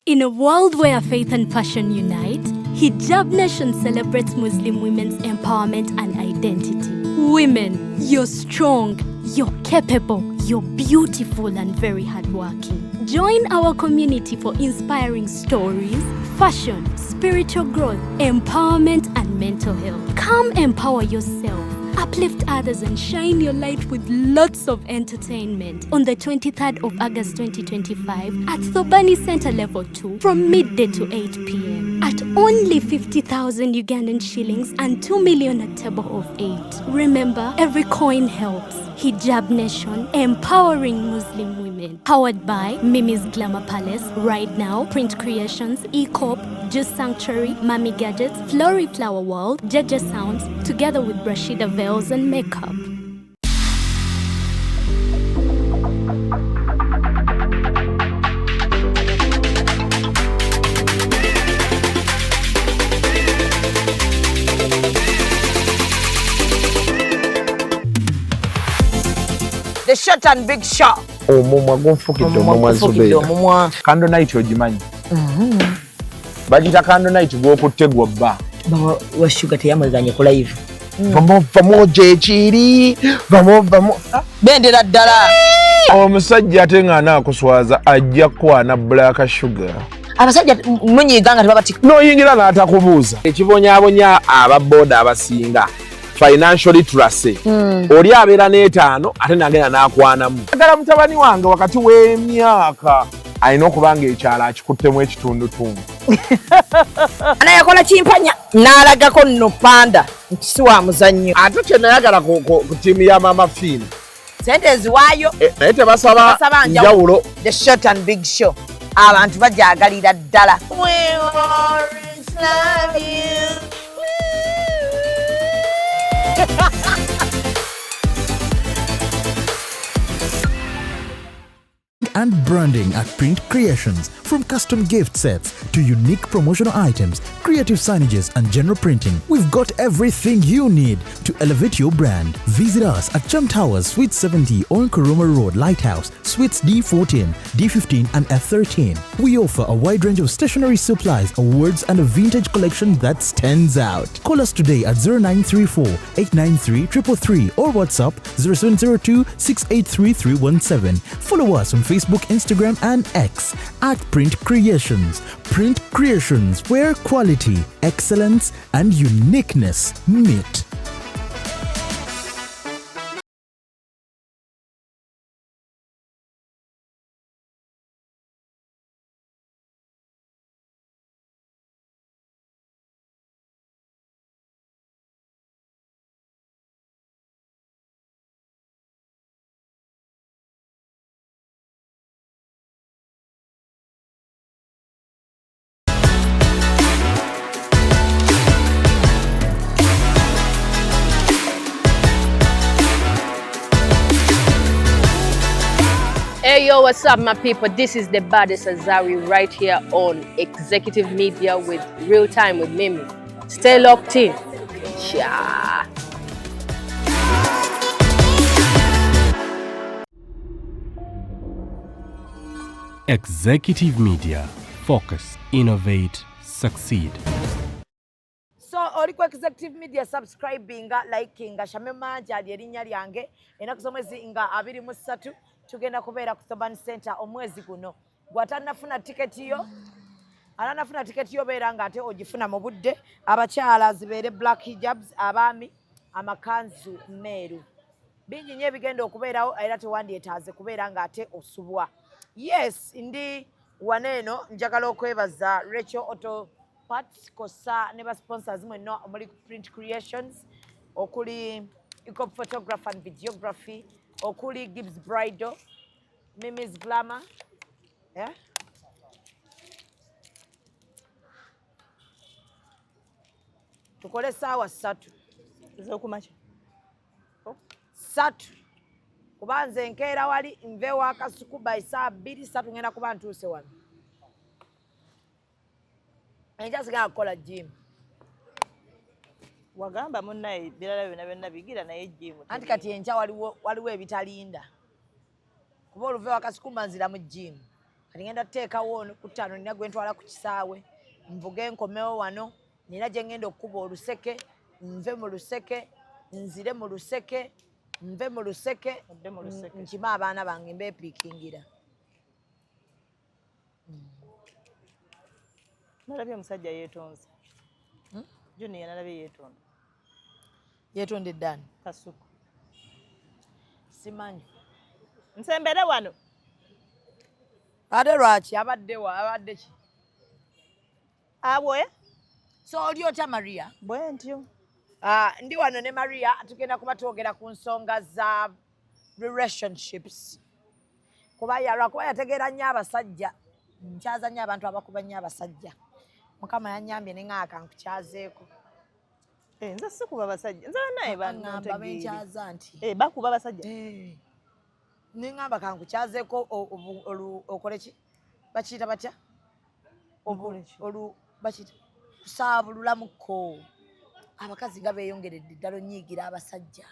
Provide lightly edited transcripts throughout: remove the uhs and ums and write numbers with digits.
In a world where faith and passion unite, Hijab Nation celebrates Muslim women's empowerment and identity. Women, you're strong, you're capable, you're beautiful and very hardworking. Join our community for inspiring stories, fashion, spiritual growth, empowerment and mental health. Come empower yourself, uplift others and shine your light with lots of entertainment on the 23rd of August 2025 at Thobani Center Level 2 from midday to 8 p.m. at only 50,000 Ugandan shillings and 2 million at table of 8. Remember, every coin helps. Hijab Nation, empowering Muslim women. Powered by Mimi's Glamour Palace, Right Now, Print Creations, E-Corp, Juice Sanctuary, Mami Gadgets, Flory Flower World, Jaja Sounds, together with Rashida Veils and Makeup. The short and big shot. Omumwa gonfukidde omumwa Zubeida. Candle night ogimanyi. Bagita candle night gw'okutte gw'obba. Wa sugar teyamweganye ku live. Vamo jechiri. Vamo. Bendera ddala. Omusajja ate nga anaakuswaza ajja kwana black sugar. Abasajja munyiganga tebabati. N'oyingira n'atakubuuza. Ekibonyaabonya ababooda abasinga. Financial literacy. Oli abeera n'etaano ate nagenda n'akwanamu. Agala mutabani wange wakati w'emyaka alina okubanga ekyalo akikuttemu ekitundutundu. Anayakola kimpanya n'alagako nno panda nkisi wa muzannyo. Ate kye nayagala ku ttiimu ya Mama Fiina. Sente eziwaayo. Naye tebasaba njawulo. The short and big show. Abantu bajaagalira ddala. We always love you. And branding at Print Creations. From custom gift sets to unique promotional items, creative signages and general printing, we've got everything you need to elevate your brand. Visit us at Chum Towers, Suite 70 on Kuruma Road, Lighthouse, Suites D14, D15 and F13. We offer a wide range of stationery supplies, awards and a vintage collection that stands out. Call us today at 0934 893 333 or WhatsApp 0702 683 317. Follow us on Facebook, Instagram and X at Print Creations. Print Creations, where quality, excellence and uniqueness meet. Hey yo, what's up my people? This is the baddest Azari right here on Executive Media with Real Time with Mimi. Stay locked in. Yeah. Executive Media. Focus, innovate, succeed. So oli ku Executive Media subscribinga, likinga, shame manja ali erinnya lyange enaku z'omwezi nga 23 tugenda kubeera ku Thobani Center omwezi guno. Gwatanafuna tiketi yo ananafuna tiketi yo beera nga ate ogifuna mu budde. Abakyala zibeere black hijabs, abaami amakanzu meeru. Bingi nnyo ebigenda okubeerawo era tewandyetaaze kubeera nga ate osubwa. Yes, ndi waneeno njagala okwebaza Rachel Auto Parts kosa ne ba sponsors mwenna omuli Print Creations, okuli E-Corp Photography and Videography, okuli Gibbs Bridal, Mimi's Glamour, yeah? Tukole saawa 3 ez'okumakya 3 kuba nze nkeera wali nveewo akasuku by saa 2-3 ngenda kuba ntuuse wano. Enkya sigenda kukola gym. Wagamba munnaye birala byonna bigira naye gym. Anti kati enkya waliwo ebitalinda. Kuba oluveewo akasuku manzira mu gym. kati ngenda tuteekawo ku 5 nina gwe ntwala ku kisaawe nvuge nkomewo wano nina gye ngenda okukuba oluseke nve mu luseke nzire mu luseke nve mu luseke nkime abaana bange mbeepiikingira. Nalabye omusajja yeetonze. Junior nalabye yeetonda. Yeetondedde ani? Kasuku. Simanyi. Nsembere wano. Ate lwaki abadde ki? Abwe? So oli otya Maria? Bwe ntyo. Ndi wano ne Maria tugenda kuba twogera ku nsonga za relationships. Kuba yategeera nnyo abasajja. Nkyaza nnyo abantu abakuba nnyo abasajja. Mukama yannyambye ne ng'aka nkukyazeeko. Nze sikuba basajja. Nze naye ngamba benkyaza nti. Bakuba basajja. Ne ngamba kankukyazeeko okole ki? Bakiyita batya? Bakiyita kusaabululamuko. Abakazi nga beeyongeredde ddala onyiigira abasajja.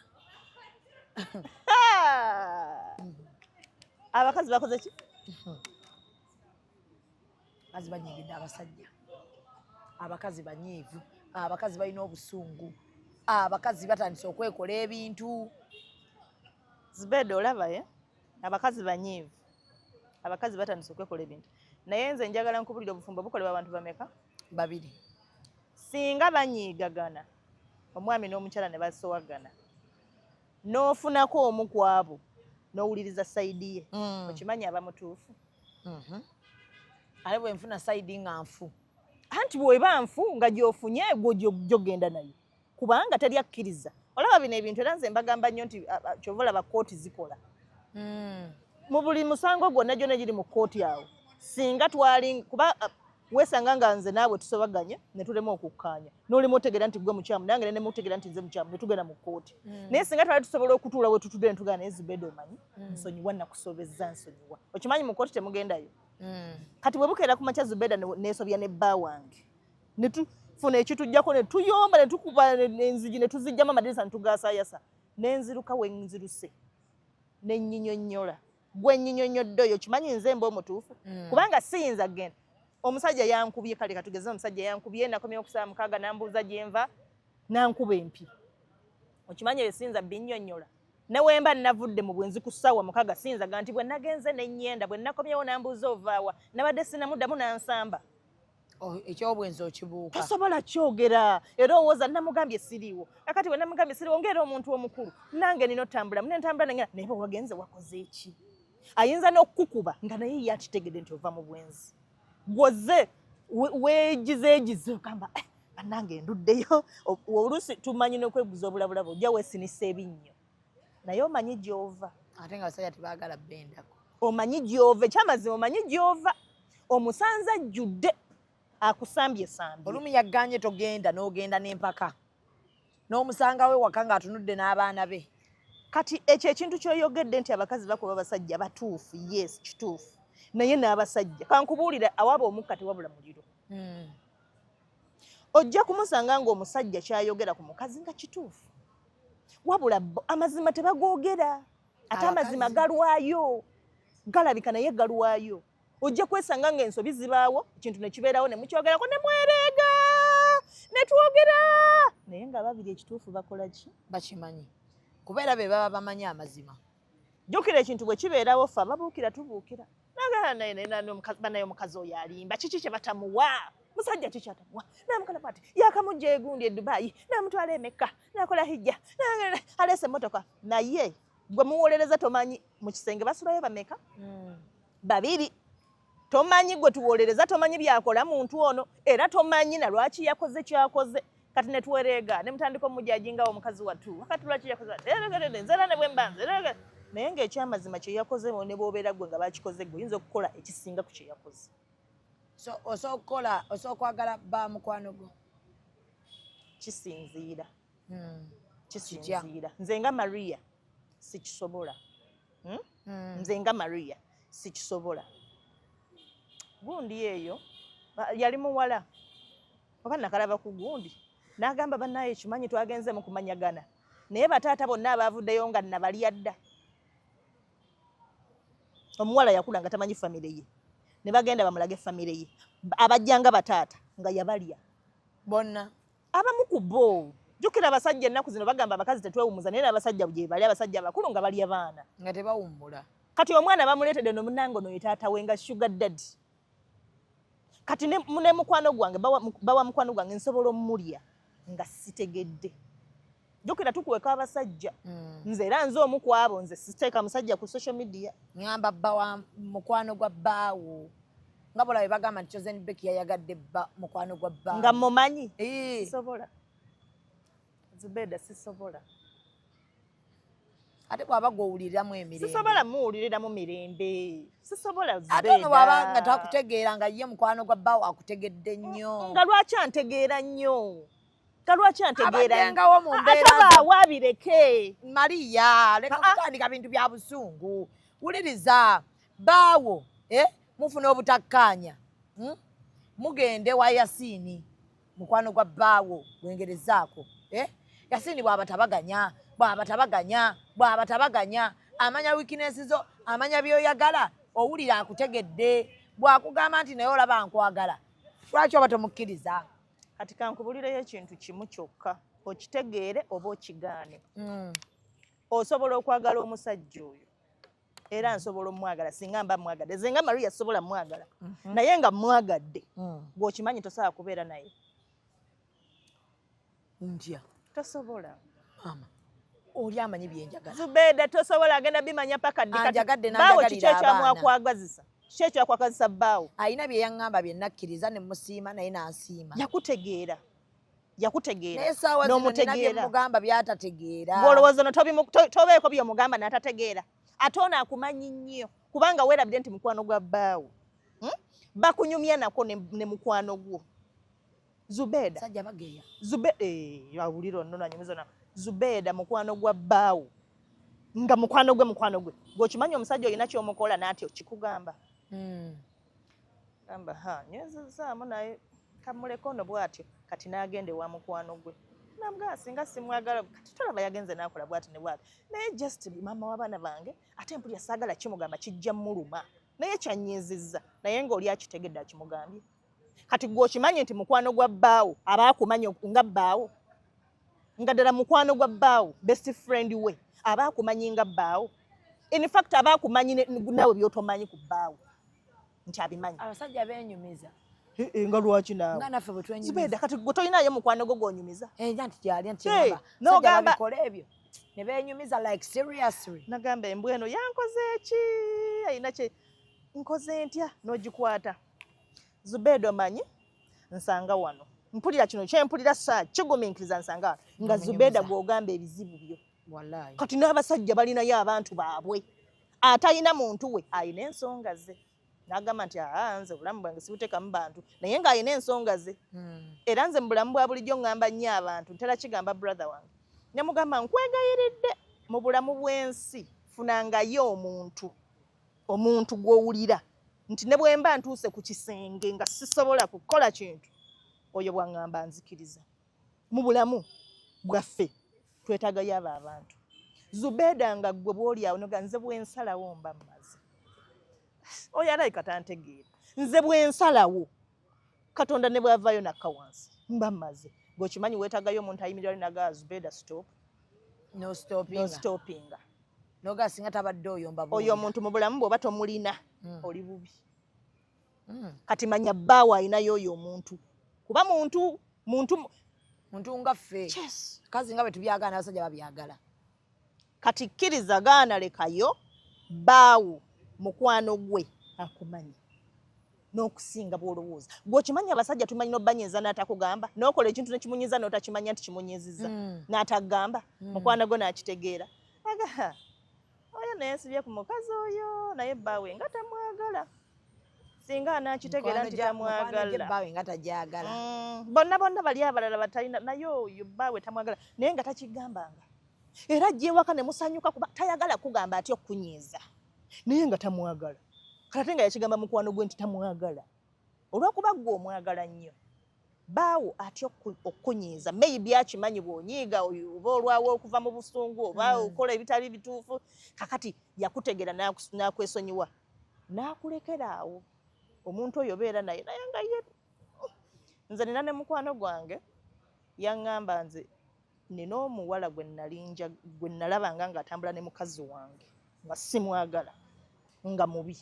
Abakazi bakoze ki? Abakazi banyiigidde abasajja. Abakazi banyiivu. Abakazi balina obusungu. Abakazi batandise okwekola ebintu. Zubedo olaba ye? Abakazi banyiivu. Abakazi batandise okwekola ebintu. Naye nze njagala nkubulira obufumbo bukolebwa abantu bameka? 2. Singa banyiigagana omwami n'omukyala ne basowagana n'ofunako omu ku abo n'owuliriza sayidi ye okimanyi aba mutuufu. Ale bwe nfuna sayidi nga nfu. Anti bw'eba nfu nga gy'ofunye gy'ogenda nayo kubanga tali akkiriza. Olaba bino ebintu era nze mbagamba nnyo nti kyova olaba kkooti zikola. Mu buli musango gwonna gyonna giri mu kkooti awo singa twali kuba weesanga nga nze naawe tusobaganye ne tulema okukkaanya n'olimu otegeera nti gwe mukyamu nange ne mutegeera nti nze mukyamu ne tugenda mu kkooti. Naye singa twali tusobola okutuula we tutudde ne tugana naye Zubedo omanyi nsonyiwa nakusobezza nsonyiwa. Okimanyi mu kkooti temugendayo. Kati bwe bukeera ku makya Zubedo neesobya ne bba wange ne tufuna ekitujjako ne tuyomba ne tukuba enzigi ne tuzijjamu amadirisa ne tugaasayasa n'enziruka we nziruse ne nnyinyonnyola. Gwe nnyinyonnyodde oyo kimanyi nze mba omutuufu kubanga siyinza genda. Omusajja yankubye kale katugeze omusajja yankubye nakomye okusaba mukaaga nambuuza gye nva nankuba empi. Okimanyi esinza binnyonnyola. Ne wemba navudde mu bwenzi ku ssaawa mukaaga sinzaga nti bwe nagenze ne nnyenda bwe nakomyewo nambuuza ovaawa nabadde sinamuddamu nansamba. Ekyobwenzi okibuuka. Tasobola kyogera era owooza namugambye siriiwo. Kakati bwe namugambye siriiwo ng'era omuntu omukulu nange nina otambula munentambula nengena naye bwe wagenze wakoze eki? Ayinza n'okukukuba nga naye yakitegedde nti ova mu bwenzi. Gwoze weegizeegize okamba bannange nduddeyo. Oluusi tumanyi n'okweguza obulabulabo ojja weesinisa ebinnyo naye omanyi gy'ova. Ate nga abasajja tebaagala bbendako. Omanyi gy'ova ekyamazima omanyi gy'ova. Omusanze ajjudde akusambye sambye. Olumu yagganye togenda n'ogenda n'empaka n'omusanga we waka ng'atunudde n'abaana be. Kati ekyo ekintu ky'oyogedde nti abakazi bakuba abasajja batuufu, yes kituufu. Naye n'abasajja kankubuulira awaaba omukka tewabula muliro. Ojja kumusanga ng'omusajja kyayogera ku mukazi nga kituufu wabula amazima tebagoogera. Ate amazima galwayo galabika naye galwayo. Ojja kwesanga ng'ensobi zibaawo ekintu ne kibeerawo ne mukyogerako ne mwereega ne twogera naye nga babiri ekituufu bakola ki? Bakimanyi kubeera be baba bamanyi amazima. Jjukira ekintu bwe kibeerawo ffe ababuukira tubuukira. Banaye omukazi oyo alimba kiki kye batamuwa? Musajja kiki atamuwa? Namukala bwati yakamujja egundi e Dubai namutwala e Mecca nakola hijja aleese emmotoka naye gwe muwolereza tomanyi mu kisenge basulayo bameka? 2. Tomanyi gwe tuwolereza tomanyi byakola muntu ono era tomanyi na lwaki yakoze kyakoze. Kati ne tuwereega ne mutandika omujajingawo omukazi wattu wakati lwaki yakoze nzera ne bwe mbanze naye ng'ekyamazima kye yakoze ne bw'obeera gwe nga bakikoze gwe oyinza okukola ekisinga ku kye yakoze. So osobola okwagala ba mukwano gwo? Kisinziira. Kisinziira. Nze nga Maria sikisobola. Nze nga Maria sikisobola. Gundi eyo yali muwala oba nakalaba ku gundi n'agamba bannaye ekimanyi twagenze mu kumanyagana naye bataata bonna abaavuddeyo nga nabalya dda. Omuwala yakula nga tamanyi famire ye ne bagenda bamulage famire ye abajjanga bataata nga yabalya bonna abamu ku bo jukira abasajja ennaku zino bagamba abakazi tetwewumuza naye abasajja bye bali abasajja abakulu nga bali abaana nga tebawummula kati omwana bamuleetedde no munango no yetaata we nga sugar daddy kati ne mukwano gwange bawa mukwano gwange nsobola omulya nga sitegedde jukira tukuweka abasajja nze era nze omu ku abo nze siteeka musajja ku social media ngamba bawa mukwano gwa bbaawo nga bolabe bagamba nti Chosen Becky yayagadde mukwano gwa bbaawo nga mumanyi Eh. sisobola Zubeda sisobola ate bwaba gwowuliriramu emirembe sisobola muwuliriramu mirembe sisobola ate ono bwaba nga takutegeera nga ye mukwano gwa bbaawo akutegedde nnyo nga lwaki antegeera nnyo nga lwaki antegeera abaddengawo mu mbeera ate baawo abireke Maria leka kutandika bintu bya busungu wuliriza bbaawo mufuna obutakkaanya mugende wa Yasini mukwano gwa bbaawo gwengerezaako Yasini bw'abatabaganya amanya weaknesses zo amanya byoyagala owulira akutegedde bw'akugamba nti naye olaba nkwagala lwaki oba tomukkiriza kati kankubulireyo ekintu kimu kyokka okitegeere oba okigaane osobola okwagala omusajja oyo era nsobola omwagala singa mba mwagadde nze nga Maria sobola mwagala naye nga mwagadde bw'okimanyi tosobola kubeera naye ntya tosobola mama oli amanyi byenjagala Zubeda tosobola agenda bimanya paka Anjagadde baawo n'anjagalira kiki ekyamwakwagazisa kiki ekyakwagazisa bbaawo alina bye yaŋŋamba bye nakkiriza ne musiima naye n'ansiima yakutegeera naye essaawa zino nina bye mugamba by'atategeera bw'olowooza no tobeeko by'omugamba n'atategeera ate ono akumanyi nnyo kubanga weerabidde nti mukwano gwa bbaawo bakunyumya nako ne mukwano gwo Zubeda sajja bageya awulira onno nanyumiza na Zubeda mukwano gwa bbaawo nga mukwano gwe gwokimanyi omusajja olina kyomukola naati okikugamba gamba nyezezaamu naye kamuleka ono bw'atyo kati n'agende wa mukwano gwe namugamba singa simwagala kati tolaba yagenze n'akola bw'ati ne bw'ati naye just maama w'abaana bange ate mpulya saagala kimugamba kijja muluma naye kyanyezezza naye ng'oli akitegedde akimugambye kati gwokimanyi nti mukwano gwa bbaawo abaakumanyi nga bbaawo nga ddala mukwano gwa bbaawo best friend we abaakumanyi nga bbaawo in fact abaakumanyi nawe byotomanyi ku bbaawo nti abimanyi abasajja beenyumiza nga lwaki naawe nga naffe bwe twenyumiza Zubeda kati gwe tolinayo mukwano gwo gwonyumiza nti gyali nti n'ogamba babikola ebyo ne beenyumiza like seriously nagamba embwa eno yankoze eki ayina kye nkoze ntya n'ogikwata Zubeda omanyi nsanga wano mpulira kino kyempulira saa kigumiikiriza nsanga wano nga Zubeda gw'ogamba ebizibu byo wallahi kati n'abasajja balinayo abantu baabwe atalina muntu we ayina ensonga ze n'agamba nti nze obulamu bwange sibuteekamu bantu naye ng'ayina ensonga ze era nze mu bulamu bwa bulijjo ngamba nnyo abantu ntera kigamba brother wange ne mugamba nkwegayiridde mu bulamu bw'ensi funangayo omuntu gw'owulira nti ne bwe mba ntuuse ku kisenge nga sisobola kukola kintu oyo bw'aŋŋamba nzikiriza mu bulamu bwaffe twetaagayo abo abantu Zubeda nga ggwe bw'oli awo noga nze bw'ensalawo mba mmaze oyo alayika tantegeera nze bw'ensalawo Katonda ne bw'avaayo nakka wansi mba mmaze gwekimanyi weetaagayo omuntu ayimirira naga Zubeda stop no stoppinga noga singa tabadde oyomba oyo omuntu mu bulamu bw'oba tomulina oli bubi kati manya bbaawo ayinayo oyo omuntu kuba muntu nga ffe kazi nga bwe tubyagala n'abasajja babyagala kati kkiriza gaana lekayo bbaawo mukwano gwe akumanyi n'okusinga bw'olowooza gweokimanyi abasajja tumanyi n'obbanyiza n'atakugamba n'okola ekintu nekimunyiza n'otakimanya nti kimunyiziza n'atagamba mukwano gwe n'akitegeera aga oyo naye nsibye ku mukazi oyo naye bbaawe nga tamwagala singa anakitegeera nti tamwagala bonna bali abalala batalina naye oyo bbaawe tamwagala naye nga takigambanga era ajja ewaka ne musanyuka kuba tayagala kugamba ati okunyiiza naye nga tamwagala kati nga yakigamba mukwano gwe nti tamwagala olw'okuba gwe omwagala nnyo bbaawo atya okunyiiza maybe akimanyi bw'onyiiga oba olwawo okuva mu busungu oba okola ebitali bituufu kakati yakutegera n'akwesonyiwa n'akulekera awo omuntu oyo beera naye nga ye nze nina ne mukwano gwange yaŋŋamba nze nina omuwala gwe nalabanga ng'atambula ne mukazi wange nga simwagala nga mubi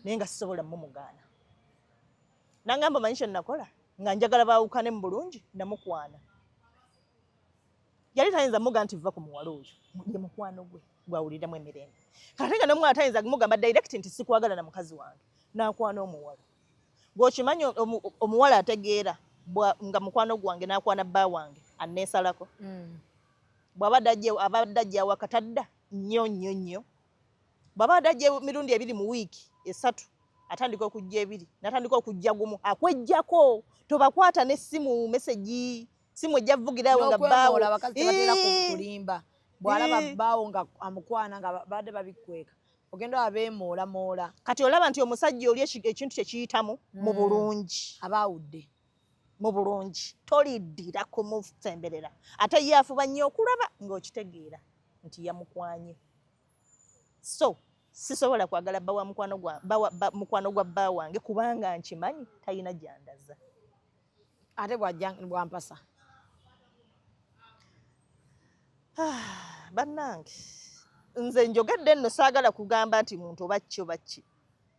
naye nga sisobola mumugaana n'aŋŋamba manyi kye nakola nga njagala baawukane mu bulungi namukwana yali tayinza muga nti va ku muwala oyo ye mukwano gwe gwawuliramu emirembe kate nga nomwana tayinza mugamba direct nti sikwagala na mukazi wange n'akwana omuwala gwokimanyi omuwala ategeera nga mukwano gwange n'akwana bba wange anneesalako bw'abadde ajja wakatadda nnyo bw'abadde ajja emirundi 2 mu wiiki 3 atandika okujja 2 n'atandika okujja gumu akwejjako tobakwata n'essimu meseji simu ejja vugirawo nga bbaawo abakazi tebatera kulimba bw'alaba bbaawo nga amukwana nga badde babikweka ogenda abeemoolamoola kati olaba nti omusajja oli ekintu kyekiyitamu mu bulungi abaawudde mu bulungi toliddira kumusemberera ate ye afuba nnyo okulaba ng'okitegeera nti yamukwanye so sisobola kwagala mukwano gwa bba wange kubanga nkimanyi talina gyandaza ate bwampasa bannange nze njogedde nno saagala kugamba nti muntu oba ki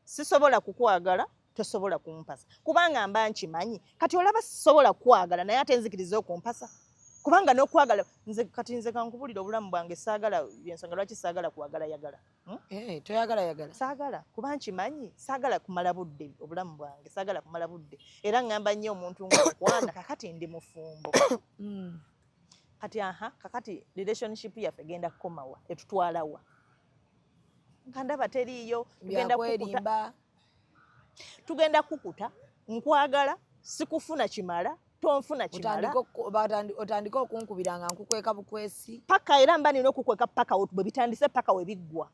sisobola kukwagala tosobola kumpasa kubanga mba nkimanyi kati olaba sisobola kukwagala naye ate nzikiriza okumpasa kubanga n'okwagala nze kankubulira obulamu bwange saagala yensonga lwaki saagala kwagala yagala toyagala saagala kuba nkimanyi saagala kumala budde obulamu bwange saagala kumala budde era ngamba nnyo omuntu ng'okwana kakati ndi mufumbo kati kakati relationship yaffe genda kukomawa etutwalawa nga ndaba teriiyo tugenda kukuta nkwagala sikufuna kimala tonfuna kimala otandika okunkubira nga nkukweka bukwesi paka era mba nina okukweka paka bwe bitandise paka we biggwa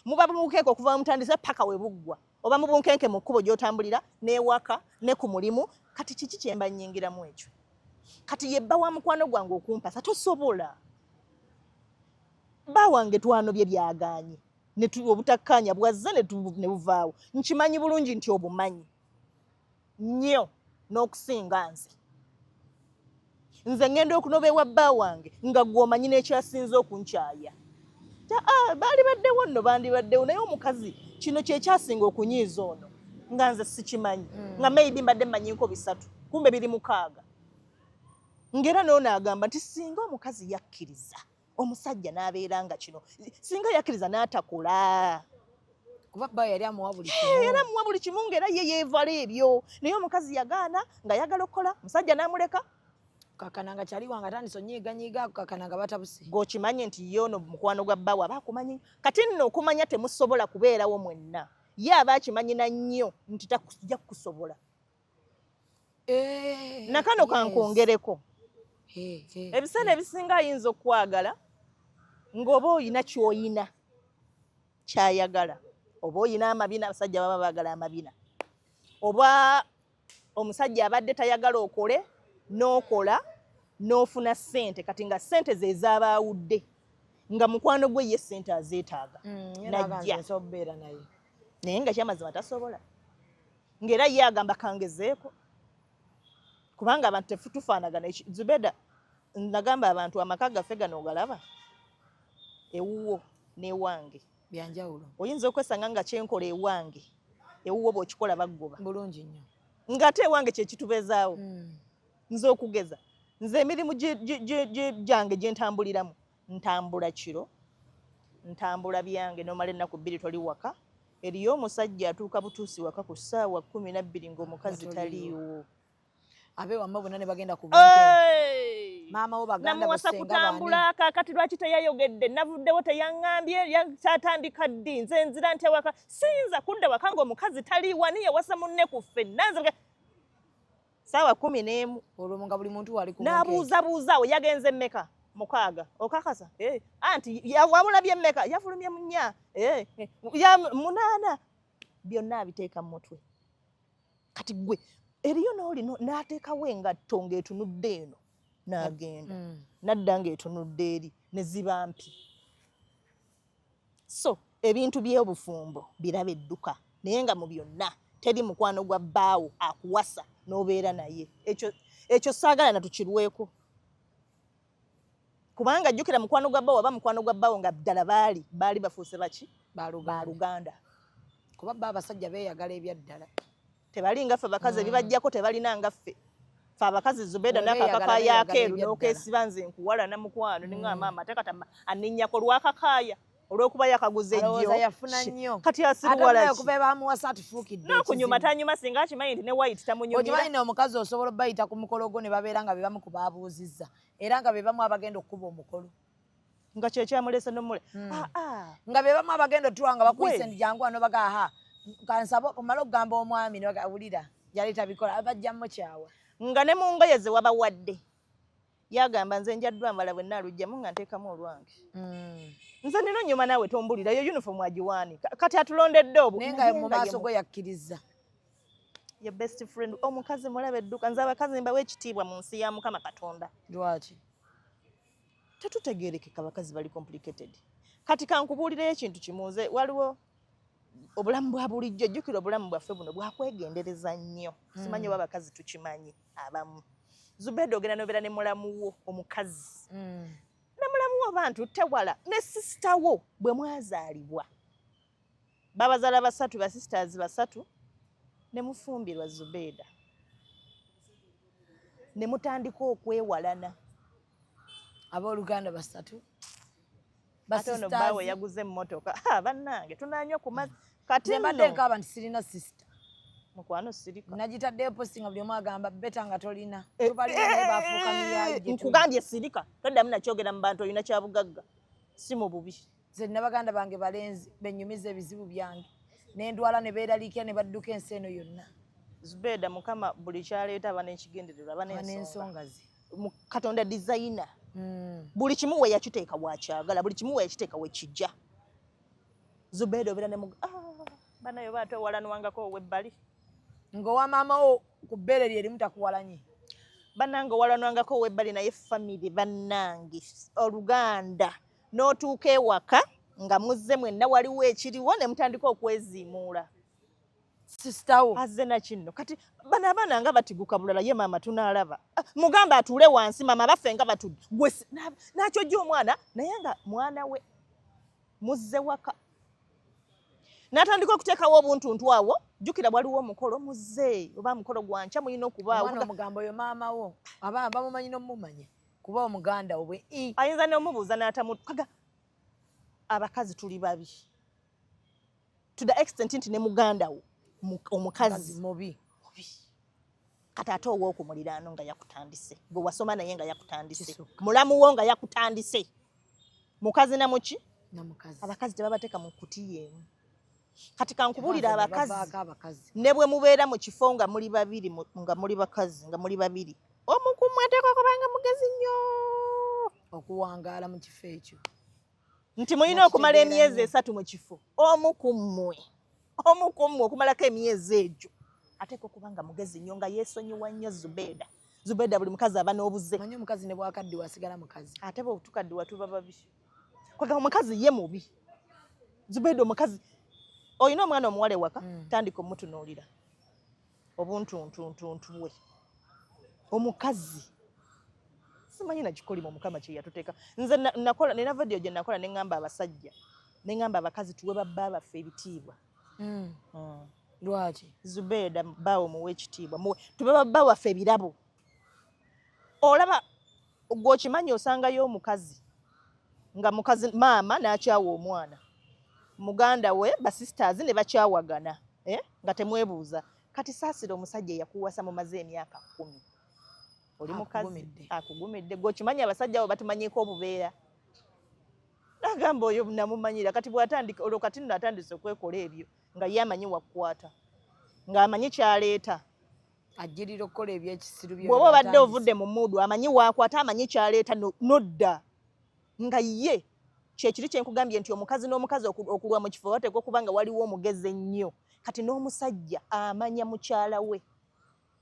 muba mubukeeka okuva mutandise paka we buggwa oba mubunkenke mu kkubo gy'otambulira n'ewaka ne ku mulimu kati kiki kyemba nnyingiramu ekyo kati yebba wa mukwano gwange okumpasa tosobola bba wange twanobye byaganye obutakkaanya bwazze ne buvaawo nkimanyi bulungi nti obumanyi nnyo n'okusinga nze ngenda okunoba ewa bba wange nga gw'omanyi n'ekyasinze okunkyaya baali baddewo nno bandibaddewo naye omukazi kino kyekyasinga okunyiiza ono nga nze sikimanyi nga maybe mbadde mmanyinko 3 kumbe biri 6 ngera n'ono agamba nti singa omukazi yakkiriza omusajja n'abeera nga kino singa yakkiriza n'atakola kuba bba yali amuwa buli kimu ng'era ye yeevala ebyo naye omukazi yagaana nga yagala okukola omusajja n'amuleka kakana nga kyali wange atandise onyiiganyiiga kakana nga batabuse g'okimanye nti ye ono mukwano gwa bbawe aba akumanyi kati nno okumanya temusobola kubeerawo mwenna ye aba akimanyina nnyo nti tajja kukusobola nakano kankwongereko ebiseera ebisinga ayinza okukwagala ng'oba oyina ky'oyina kyayagala oba oyina amabina abasajja baba baagala amabina oba omusajja abadde tayagala okole n'okola n'ofuna ssente kati nga ssente ze ezaabaawudde nga mukwano gwe ye ssente azeetaaga najja naye nga kyamazima tasobola ng'era ye agamba kangezeeko kubanga abantu tufaanagana Zubeda nagamba abantu amaka gaffe gano ogalaba ewuwo n'ewange byanjawulo oyinza okwesanga nga kyenkola ewange ewuwo bw'okikola baggoba bulungi nnyo ng'ate ewange kyekitubeezaawo nze okugeza nze emirimu gyange gye ntambuliramu ntambula kiro ntambula byange nomala ennaku 2 toli waka eriyo omusajja atuuka butuusi waka ku ssaawa 12 ng'omukazi taliiwo abewamma bonna ne bagenda ku maama wo baganda namuwasa kutambula kakati lwaki teyayogedde navuddewo teyaŋŋambye yatandika ddi nze nzira nti ewaka siyinza kudda waka ng'omukazi taliiwa niye wasa munne ku ffenna nze ssaawa 11 olwo nga buli muntu wali ku n'abuuzabuuzaawo yagenze mmeka 6 okakasa anti wamulabye mmeka yafulumye mu 4 8 byonna abiteeka mu mutwe kati gwe eriyo n'oli n'ateekawo engatto ng'etunudde eno n'agenda nadda ng'etunudde eri ne ziba mpi so ebintu by'obufumbo biraba edduka naye nga mu byonna teri mukwano gwa bbaawo akuwasa n'obeera naye ekyo saagala na tukirweko kubanga jjukira mukwano gwa bbaawo aba mukwano gwa bbaawo nga ddala baali bafuuse baki baluganda kuba bba abasajja beeyagala ebyaddala tebali ngaffe abakazi ebibajjako tebalina ngaffe fe abakazi Zubeda n'akakakaaya akeeru n'okeesiba nze nkuwala na mukwano ninga maama tekata aninnyako lwakakaaya olw'okuba yakaguze ejjo yafuna nnyo kati asiruwala ate okuva bamuwasa atufuukidde n'okunyuma tanyuma singa akimanyi nti ne white tamunyumira okimanyi omukazi osobola obayita ku mukolo gwo ne babeera nga be bamu ku baabuuzizza era nga be bamu abagenda okukuba omukolo nga kyekyamulese nomule nga be bamu abagenda otuwa nga bakuyise ndi jangu wano bagaaha kansaba omala okugamba omwami newulira yali tabikola abajjammu kyawa nga ne mu ngoye ze wabawadde yagamba nze njaddwa mbala bwe nnaalugjamu nga nteekamu olwange nze nino nyuma naawe tombulira yo uniform agiwanika kati atulondedde obwo naye nga mu maaso go yakkiriza ye best friend omukazi mulaba edduka nze abakazi mbawa ekitiibwa mu nsi ya Mukama Katonda lwaki tetutegeerekeka abakazi bali complicated kati kankubuulirayo ekintu kimuze waliwo obulamu bwa bulijjo jjukira obulamu bwaffe buno bwakwegendereza nnyo simanyi oba abakazi tukimanyi abamu Zubeda ogenda nobeera ne mulamu wo omukazi ne mulamu wo bantu tewala ne sisita wo bwe mwazaalibwa babazaala basatu ba sisters basatu ne mufumbirwa Zubeda ne mutandika okwewalana abooluganda basatu ate ono baawe yaguze emmotoka bannange tunaanywa ku mazzi kati mbadde nkaaba nti sirina sisita mukwano sirika nagitaddeyo posti nga buli omu agamba beta nga tolina tubalina naye baafuuka miyayi nkugambye sirika toddamu nakyogera mu bantu olina kyabugagga si mu bubi nze nina baganda bange balenzi benyumiza ebizibu byange nendwala ne beeraliikira ne badduka ensi eno yonna Zubeda Mukama buli kyaleeta aba n'ekigendererwa aba n'ensonga ze Katonda designer buli kimu we yakiteeka bwakyagala buli kimu we yakiteeka we kijja Zubeda obeera ne banayo baate owalanwangako ow'ebbali ng'owa maama wo ku bbeere lye erimu takuwalanye bannange owalanwangako ow'ebbali naye famire bannange oluganda n'otuuka ewaka nga muzze mwenna waliwo ekiriwo ne mutandika okweziimuula sisitawo azze na kinno kati bano abaana nga batiguka bulala ye maama tunaalaba mugamba atuule wansi maama baffe nga batudde gwe n'akyojja omwana naye nga mwana we muzze waka n'atandika okuteekawo obuntuntu awo jjukira waliwo omukolo muzze oba mukolo gwankya mulina okubaawo omwana omugambo oyo maama wo abaana bamumanyi n'omumanya kuba omuganda obwe ayinza n'omubuuza n'atamukaga abakazi tuli babi to the extent nti ne muganda wo omukazi mubi kati ate ow'okumuliraano nga yakutandise gwe wasoma naye nga yakutandise mulamu wo nga yakutandise mukazi namuki abakazi tebabateeka mu kutiya emu kati kankubulira abakazi ne bwe mubeera mu kifo nga muli babiri nga muli bakazi nga muli babiri omu ku mmwe ateekwa kubanga mugezi nnyo okuwangaala mu kifo ekyo nti mulina okumala emyezi 3 mu kifo omu ku mmwe okumalako emyezi egyo ateekwa okubanga mugezi nnyo nga yeesonyiwa nnyo Zubeda buli mukazi aba n'obuze manyi omukazi ne bwakaddiwa asigala mukazi ate bwe tukaddiwa tuba babi kwaga omukazi ye mubi Zubeda omukazi oyina omwana omuwala ewaka tandika omutunuulira obuntuntuntuntu bwe omukazi simanyi nakikolima omukama kye yatuteeka nze nina video gye nakola ne ŋŋamba abasajja ne ŋŋamba abakazi tuwe babba baffe ebitiibwa lwaki Zubeda bbaawo muwe ekitiibwa tube babba waffe ebirabo olaba gwokimanyi osangayo omukazi nga mukazi maama n'akyawa omwana muganda we basisters ne bakyawagana nga temwebuuza kati saasira omusajja eyakuwasa mumaze emyaka 10 oli mukazi akugumidde gwokimanyi abasajja abo batumanyiiko obubeera nagamba oyo namumanyira kati bwatandika olwo kati nno atandise okwekola ebyo nga ye amanyi wakukwata ng'amanyi kyaleeta ajjirira okukola ebyekisiru bw'oba obadde ovudde mu muudu amanyi wakwata amanyi kyaleeta nodda nga ye kyekiri kyenkugambye nti omukazi n'omukazi okulwa mu kifo bateekwa okuba nga waliwo omugezi ennyo kati n'omusajja amanya mukyala we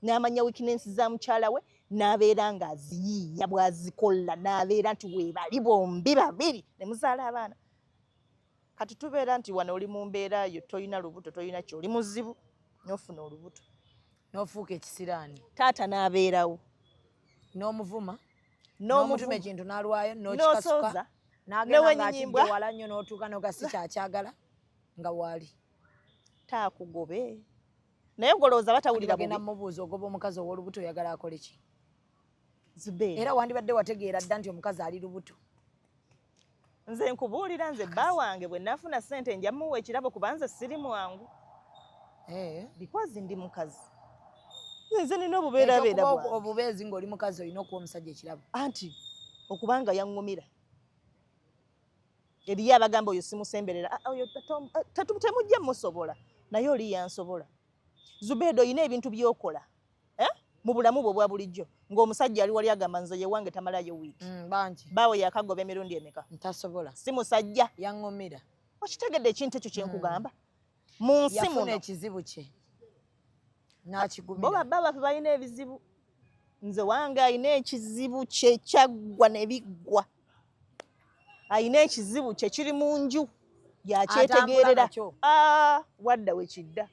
n'amanya weaknesses za mukyala we n'abeera nga aziyiiya bw'azikola n'abeera nti weebali bombi babiri ne muzaala abaana kati tubeera nti wano oli mu mbeera yo toyina lubuto toyina ki oli muzibu n'ofuna olubuto n'ofuuka ekisiraani taata n'abeerawo n'omuvuma n'omuvuma n'omutuma ekintu n'alwayo n'okikasuka n'osooza n'agenda n'wennyinyimbwa ng'akidde wala nnyo n'otuuka n'ogasi kyakyagala nga waali taakugobe naye ngolowooza batawulira bagenda mumubuuza ogoba omukazi ow'olubuto oyagala akole ki Zubeida era wandibadde wategeera dda nti omukazi ali lubuto nze nkubuulira nze bba wange bwe nafuna ssente nja muwa ekirabo kuba nze siri mwangu because ndi mukazi nze nina obubeerabeera bwange obubeezi ng'oli mukazi olina okuwa omusajja ekirabo anti okubanga yaŋŋumira eriyo abagamba oyo simusemberera oyo temujja musobola naye oli yansobola Zubeida oyina ebintu by'okola mu bulamu bwe obwa bulijjo ng'omusajja ali wali agamba nze ye wange tamalayo wiiki bangi baawe yakagoba emirundi emeka ntasobola si musajja yaŋŋumira okitegedde ekintu ekyo kye nkugamba mu nsi yafuna muno ekizibu kye n'akigumira bo babba baffe balina ebizibu nze wange alina ekizibu kye kyaggwa ne biggwa alina ekizibu kye kiri mu nju yakyetegeerera wadda we kidda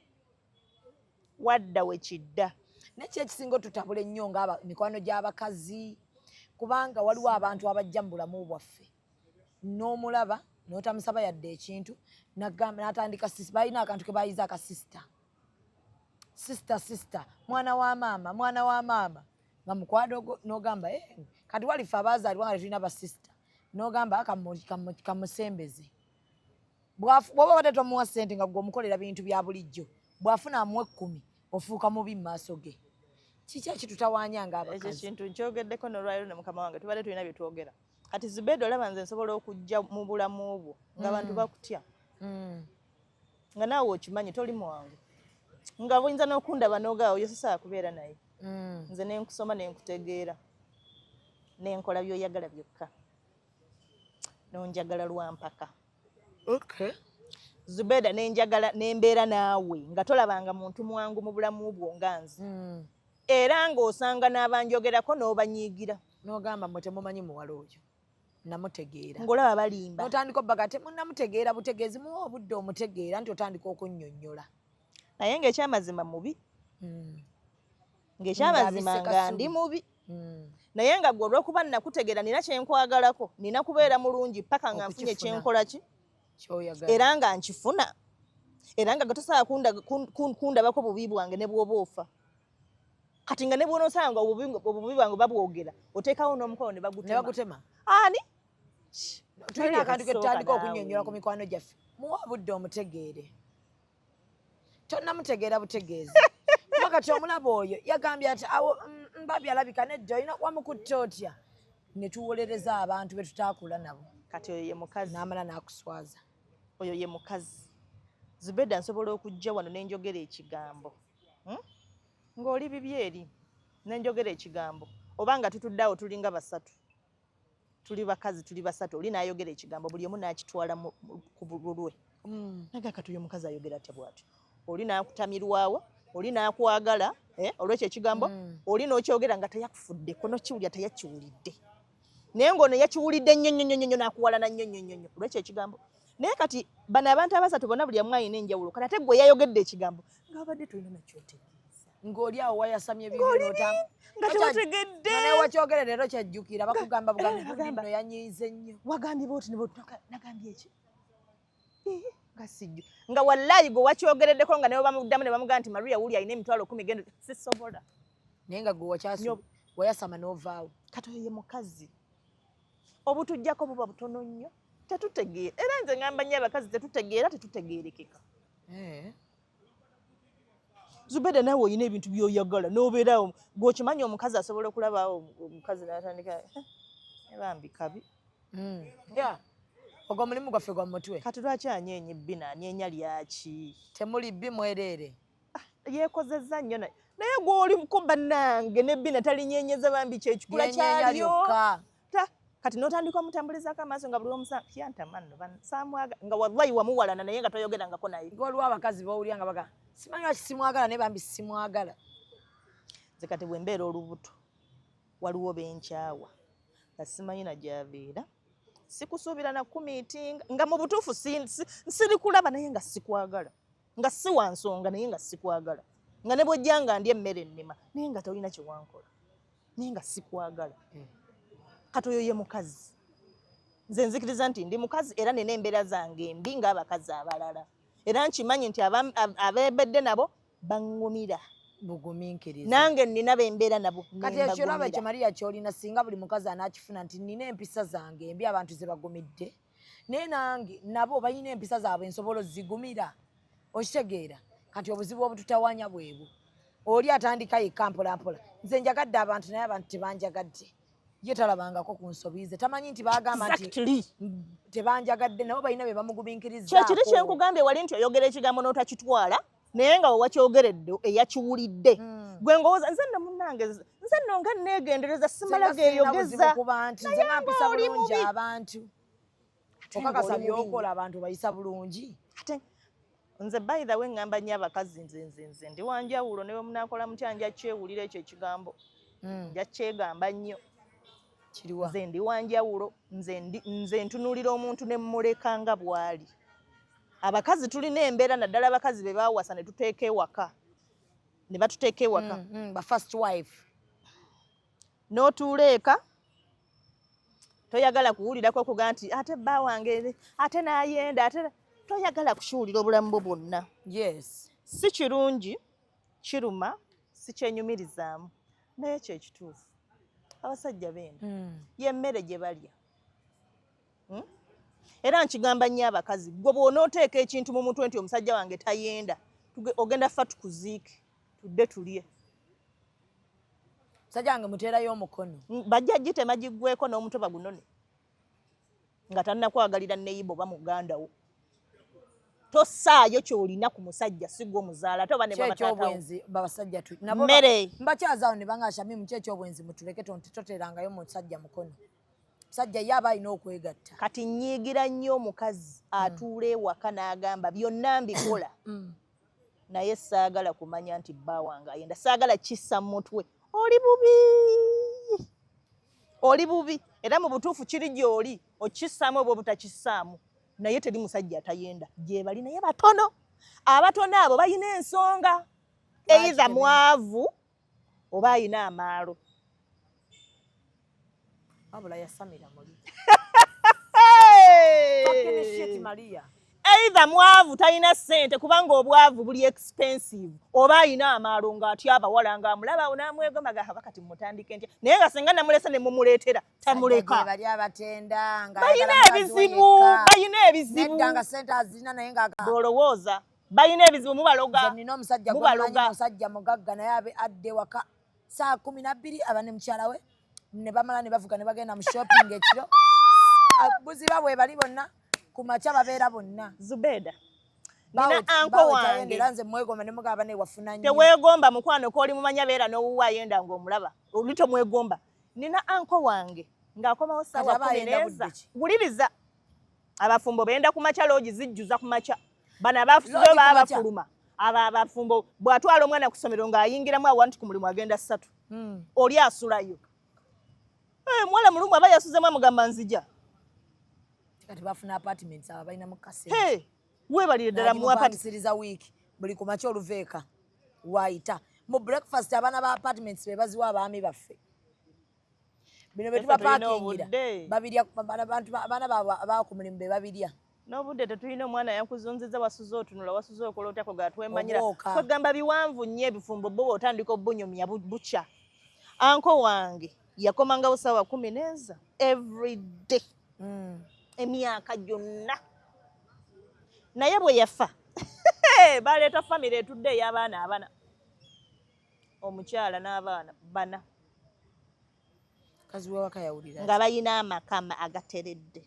wadda we kidda nekyo ekisinga otutabula ennyo nga mikwano gy'abakazi kubanga waliwo abantu abajja mu bulamu bwaffe n'omulaba n'otamusaba yadde ekintu n'atandika balina akantu ke bayiza akasisita sisita mwana wa maama nga mukwano n'ogamba kati walife abaazaalibwa nga tetulina basisita n'ogamba kamusembeze bw'oba wadde tomuwa ssente nga gwe omukolera bintu bya bulijjo bw'afuna amuwa 10 ofuuka mubi mu maaso ge kiki ekitutawaanya ng'abakazi ekyo kintu nkyogeddeko n'olwaliro ne mukama wange tubadde tulina bye twogera kati Zubeida olaba nze nsobola okujja mu bulamu bwo ng'abantu bakutya nga naawe okimanyi toli mwangu nga buyinza n'okundaba n'ogaawo oyo sisobola kubeera naye nze nenkusoma nenkutegeera nenkola by'oyagala byokka nonjagala lwampaka Zubeida nenjagala nembeera naawe nga tolabanga muntu mwangu mu bulamu bwo nga nze era ng'osanga n'abanjogerako n'obanyiigira n'ogamba mwe temumanyi muwala oyo namutegeera ng'olaba balimba n'otandika obbaga temunnamutegeera butegeezi muwa obudde omutegeera nti otandika okunnyonnyola naye ng'ekyamazima mubi ng'ekyamazima nga ndi mubi naye nga gwe olw'okuba nnakutegeera nina kyenkwagalako nina kubeera mulungi paka nga nfunye kyenkola ki era nga nkifuna era nga gatosobola kundabako bubi bwange ne bw'oba ofa kati nga ne bw'onoosanga obubi bwange babwogera oteekawo n'omukono ne bagutema ani tulina akantu ke tutandika okunnyonnyola ku mikwano gyaffe muwa budde omutegeere tonnamutegeera butegeezi kuba kati omulaba oyo yagambye ati awo mbabye alabika nedda olina wamukutte otya ne tuwolereza abantu be tutaakula nabo kati oyo ye mukazi n'amala n'akuswaza oyo ye mukazi Zubeida nsobola okujja wano nenjogera ekigambo ng'oli bibyeri nenjogera ekigambo oba nga tutudde awo tulinga basatu tuli bakazi tuli basatu oli n'ayogera ekigambo buli omu n'akitwala ku bululwe naga kati oyo mukazi ayogera atya bw'atyo oli n'akutamirwawo oli n'akwagala olw'ekyo ekigambo oli n'okyogera nga teyakufuddeko n'okiwulira teyakiwulidde naye ng'ono yakiwulidde nnyo n'akuwalana nnyo olw'ekyo ekigambo naye kati bano abantu abasatu bonna buli amu alina enjawulo kati ate gwe yayogedde ekigambo ng'abadde tulina nakyotegeeza ng'oli awo wayasamye nga tewategedde naye wakyogere leero kyajjukira bakugamba bugambo yanyiize nnyo wagambye booti ne booti nagambye eki nga sijju nga wallayi gwe wakyogereddeko nga naye bamuddamu ne bamugamba nti Maria wuli alina emitwalo 10 genda sisobola naye nga gwe wayasama n'ovaawo kati oyo ye mukazi obutujjako buba butono nnyo tetutegeera era nze ngamba nnyo abakazi tetutegeerekeka Zubeida naawe olina ebintu by'oyagala n'obeerawo gweokimanyi omukazi asobola okulabaawo omukazi n'atandika ebambi kabi ogwo omulimu gwaffe gwa mutwe kati lwaki anyeenya ebbina anyeenya lyaki temuli bbi mwereere yeekozezza nnyo naye gw'olimuko bannange n'ebbina talinyeenyeza bambi kyekikula kyalyo kati n'otandika omutambulizaako amaaso nga buli omusanga yantamanno saamwagala nga wallayi wamuwalana naye nga toyogerangako naye waliwo abakazi bawulira nga baga simanyi lwaki simwagala naye bambi simwagala nze kati bwe mbeera olubuto waliwo benkyawa nga simanyi na gy'abeera sikusuubira na kumiitinga nga mu butuufu nsiri kulaba naye nga sikwagala nga si wansonga naye nga sikwagala nga ne bw'ojjanga ndi emmere ennima naye nga tolina kye wankola naye nga sikwagala kati oyo ye mukazi nze nzikiriza nti ndi mukazi era nina embeera zange embi ng'abakazi abalala era nkimanyi nti abeebedde nabo baŋŋumira bugumiikiriza nange nina bembeera nabo kati ekyo olaba ekyo Maria kyolina singa buli mukazi anaakifuna nti nina empisa zange embi abantu ze bagumidde naye nange nabo balina empisa zaabwe nsobola ozigumira okitegeera kati obuzibu obututawanya bwebwo oli atandika yekka mpolampola nze njagadde abantu naye abantu tebanjagadde ye talabangako ku nsobiize tamanyi nti baagamba nti tebanjagadde nabo balina be bamugumiikirizaako kyekiri kyenkugambye wali nti oyogera ekigambo n'otakitwala naye nga wewakyogeredde eyakiwulidde gwe ngowooza nze nno munnange nze nno nga neegendereza simala geeyogeza kuba nti nze nampisa bulungi abantu okakasa byokola abantu bayisa bulungi ate nze by the way ngamba nnyo abakazi nze ndi wanjawulo ne bwe munaakola mutya nja kyewulira ekyo ekigambo nja kyegamba nnyo kiriwa nze ndi wanjawulo nze ntunuulira omuntu ne mmuleka nga bw'ali abakazi tulina embeera naddala abakazi be baawasa ne tuteeka ewaka ne batuteeka ewaka ba first wife n'otuula eka toyagala kuwulirako kuga nti ate bba wange ate n'ayenda ate toyagala kukiwulira obulamu bwo bwonna yes si kirungi kiruma si kyenyumirizaamu naye ekyo ekituufu abasajja benda y'emmere gye balya era nkigamba nnyo abakazi gwe bw'onooteeka ekintu mu mutwe nti omusajja wange tayenda ogenda ffa tukuziike tudde tulye musajja wange muteerayo omukono bajja gitema giggweko n'omutwe bagunone nga tannakwagalira neyibo oba muganda wo tosaayo ky'olina ku musajja si gwe omuzaala ate oba ne bwabataatawo babasajja mmere mbakyazaawo ne bangasha mimu kyekyobwenzi mutuleke toteerangayo musajja mukono musajja ye aba alina okwegatta kati nnyiigira nnyo omukazi atuula ewaka n'agamba byonna mbikola naye saagala kumanya nti bba wange ayenda saagala kissa mu mutwe oli bubi era mu butuufu kiri gy'oli okissaamu oba obutakissaamu naye teri musajja atayenda gye bali naye batono abatono abo balina ensonga eitha mwavu oba ayina amaalo abula yasamira muli Maria eitha mwavu talina ssente kubanga obwavu buli expensive oba ayina amaalo ng'atya abawala ng'amulaba n'amwegomba gahaba kati mutandike ntya naye nga singa namulese ne mumuleetera tamuleka bali abatenda balina ebizibu nedda ssente azirina naye bw'olowooza balina ebizibu mubaloga nina omusajja gwamanyi musajja mugagga naye adde waka saa 12 aba ne mukyala we ne bamala ne bavuga ne bagenda mu shopping ekiro buziba bwe bali bonna ku makya babeera bonna Zubeda nina anko wange era nze mwegomba ne mugaba ne wafuna nnyo teweegomba mukwano kooli mumanya beera n'owuwa ayenda ng'omulaba oli tomwegomba nina anko wange ng'akomawo ssaawa 10 wuliriza abafumbo beenda ku makya loogi zijjuza ku makya bano abafuzo baba bafuluma abo abafumbo bw'atwala omwana ku ssomero ng'ayingiramu awo nti ku mulimu agenda 3 oli asulayo muwala mulungu aba yasuzemu amugamba nzija kati bafuna apartments aba balina mukase weebalire ddala mu apartments week buli ku makya oluveeka waayita mu breakfast abaana ba apartments be baziwa abaami baffe bino bye tubapakingira babirya abaana baabwe abaa ku mulimu be babirya n'obudde tetulina omwana yakuzunziza wasuze otunula wasuze okola otyako gatwemanyira kwegamba biwanvu nnyo ebifumbo bo bw'otandika obunyomya bukya anko wange yakomangawo ssaawa 10 every day emyaka gyonna naye bwe yafa baleeta famire etudde ey'abaana abana omukyala n'abaana 4 kazi wewaka yawulira nga bayina amakama agateredde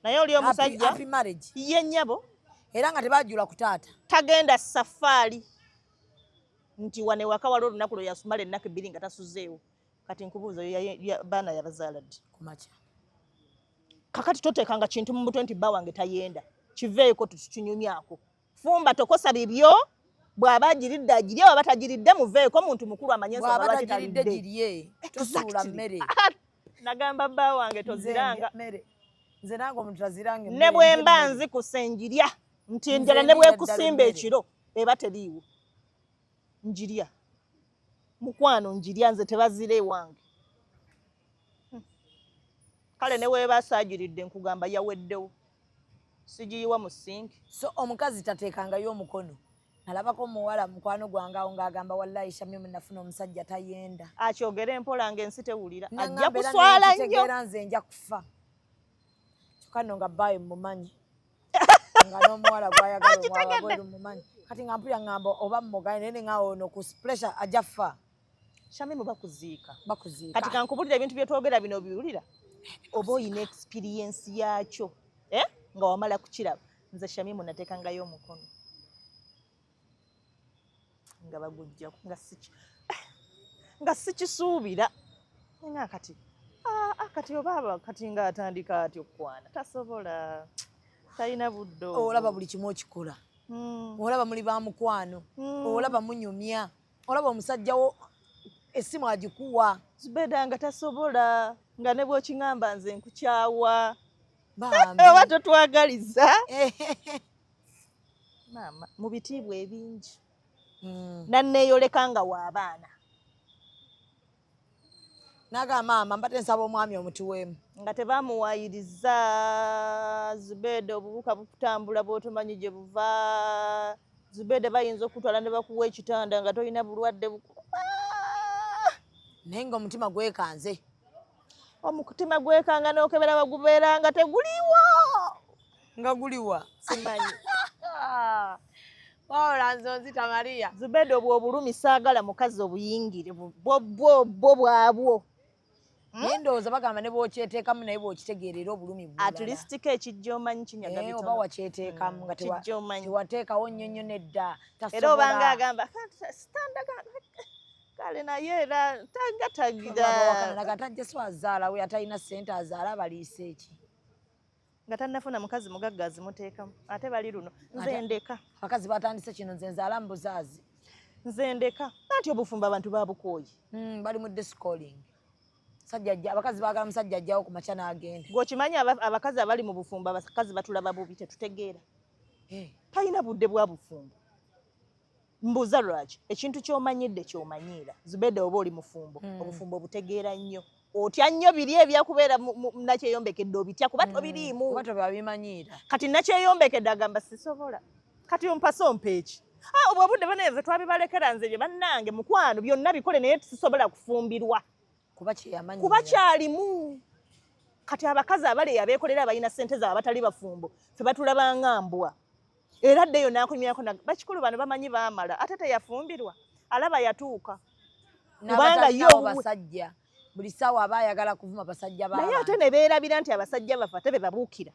naye oli omusajja ye nnyabo era nga tebajjula ku taata tagenda safaali nti wane waka wali olunaku lwe yasumala ennaku 2 nga tasuzeewo kati nkubuuza baana yabazaala ddi ku makya kakati toteekanga kintu mu mutwe nti bba wange tayenda kiveeko tukinyumyako fumba tokosa bibyo bw'aba agiridde agirye bw'aba tagiridde muveeko muntu mukulu amanye ensonga lwaki talidde tosuula mmere nagamba bba wange toziranga nze nange omuntu aziranga ne bwe mba nzikusa njirya nti enjala ne bwekusimba ekiro eba teriiwo njirya mukwano njirya nze tebazira ewange kale ne weebasaagiridde nkugamba yaweddewo sigiyiwa mu sinki. So omukazi tateekangayo omukono alabako muwala mukwano gwange awo ng'agamba wallahi Shamim nafuna omusajja tayenda akyogera empola ng'ensi tewulira ajja kuswala nnyo nze nja kufa kyokka nno nga baayo mumanyi nga n'omuwala gwayagala omwala bweru mumanyi kati nga mpulya ngamba oba mmugaye naye nga ono ku pressure ajja ffa. Shamim bakuziika kati kankubulira ebintu bye twogera bino biwulira oba oyina experience yakyo nga wamala kukiraba. Nze Shamim nateekangayo omukono nga bagujja nga sikisuubira nga kati oba kati nga atandika atyo okwana tasobola talina budde olaba buli kimu okikola olaba muli ba mukwano olaba munyumya olaba omusajjawo essimu agikuwa Zubeda nga tasobola nga ne bw'okiŋŋamba nze nkukyawa oba totwagaliza maama mu bitiibwa ebingi nanneeyoleka nga w'abaana naga maama mbadde nsaba omwami omutuweemu nga tebamuwaayiriza Zubeda obubuka bukutambula bw'otomanyi gye buva Zubeda bayinza okutwala ne bakuwa ekitanda nga tolina bulwadde naye ng'omutima gwekanze omutima gwekanga n'okebera bagubeera nga teguliwo nga guliwa simanyi wawula nze onzita Maria Zubeda obwo obulumi saagala mukazi obuyingire bwo bwabwo naye ndowooza bagamba ne bw'okyeteekamu naye bw'okitegeerera obulumi bulala at least ko ekijja omanyi kinyaga bitono oba wakyeteekamu nga tewateekawo nnyonnyo nedda era obanga agamba sitandaga kale naye era tagatagira tajja so azaala we atalina ssente azaala abaliisa eki nga tannafuna mukazi mugagga azimuteekamu ate bali luno nze ndeka abakazi batandise kino nze nzaala mu buzaazi nze ndeka anti obufumba abantu babukooyi bali mu discoling abakazi baagala musajja ajjawo ku makya n'agenda ng'okimanyi abakazi abali mu bufumba abakazi batulaba bubi tetutegeera talina budde bwa bufumbo mbuuza lwaki ekintu ky'omanyidde ky'omanyiira Zubeda oba oli mufumbo obufumbo obutegeera nnyo otya nnyo biri ebyakubeera nakyeyombekedde obitya kuba tobiriimu kuba tobabimanyiira kati nakyeyombekedde agamba sisobola kati ompasa ompa eki obwo obudde baneeze twabibalekera nze bye bannange mukwano byonna bikole naye sisobola kufumbirwa kuba kyalimu kati abakazi abaleeya beekolera abalina ssente zaabwe abatali bafumbo fe batulabanga mbwa era ddeyo n'akunyako bakikulu bano bamanyi baamala ate teyafumbirwa alaba yatuuka kubanga yo basajja buli ssaawa aba ayagala kuvuma basajja naye ate ne beerabira nti abasajja bafa te be babuukira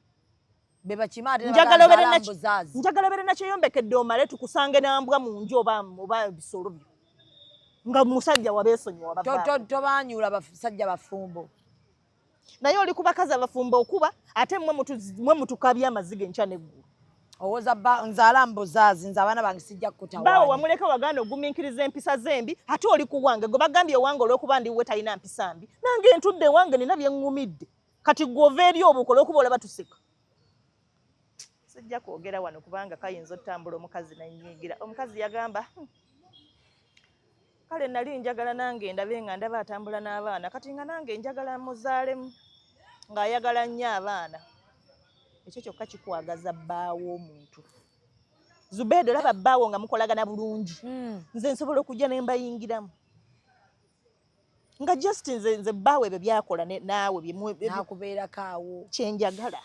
be bakima ate njagala obere nakyeyombekedde omale tukusange nambwa mu nju oba bisolo byo nga musajja wabeesonyiwa tobaanyula basajja bafumbo naye oli ku bakazi abafumbo okuba ate mwe mutukabya amaziga enkya neggulu owooza nzaala mbuzaazi nze abaana bange sijja kukutawaanya baawe wamuleka wagaana ogumiikiriza empisa zembi ate oli ku wange gwe bagambye ewange olw'okuba ndiwe talina mpisa mbi nange ntudde ewange nina bye ŋŋumidde kati gw'ova eri obuuka olw'okuba olaba tuseka sijja kwogera wano kubanga kayinza otambula omukazi nanyiigira omukazi yagamba kale nali njagala nange ndabe nga ndaba atambula n'abaana kati nga nange njagala muzaalemu ng'ayagala nnyo abaana ekyo kyokka kikwagaza bbaawo omuntu Zubeda olaba bbaawo nga mukolagana bulungi nze nsobola okujja ne mbayingiramu nga just nze bbaawo ebyo byakola naawe nakubeerako awo kyenjagala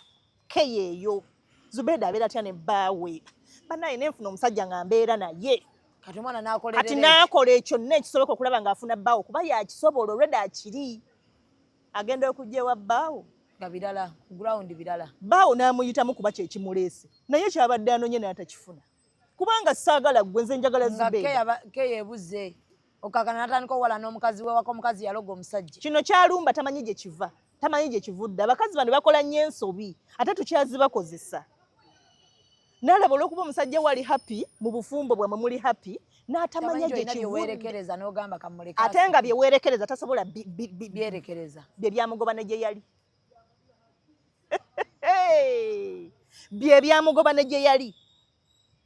keyeeyo Zubeda abeera atya ne bbaawe banaye nenfuna omusajja nga mbeera naye kati n'akola ekyo nna ekisoboka okulaba ng'afuna bbaawo kuba yakisobola olwedda akiri agenda okujja ewa bbaawo nga birala ground birala bbaawo n'amuyitamu kuba kyekimuleese naye kyabadde anonye n'atakifuna kubanga saagala gwe nze njagala Zubeda keyeebuze okakana natandika owala n'omukazi we waka omukazi yaloga omusajja kino kyalumba tamanyi gye kiva tamanyi gye kivudde abakazi bano bakola nnyo ensobi ate tukyazibakozesa n'alaba olw'okuba omusajja wali happy mu bufumbo bwamwe muli happy n'atamanya gye kivudde ate nga byeweerekereza tasobola byerekereza bye byamugoba ne gye yali bye byamugoba ne gye yali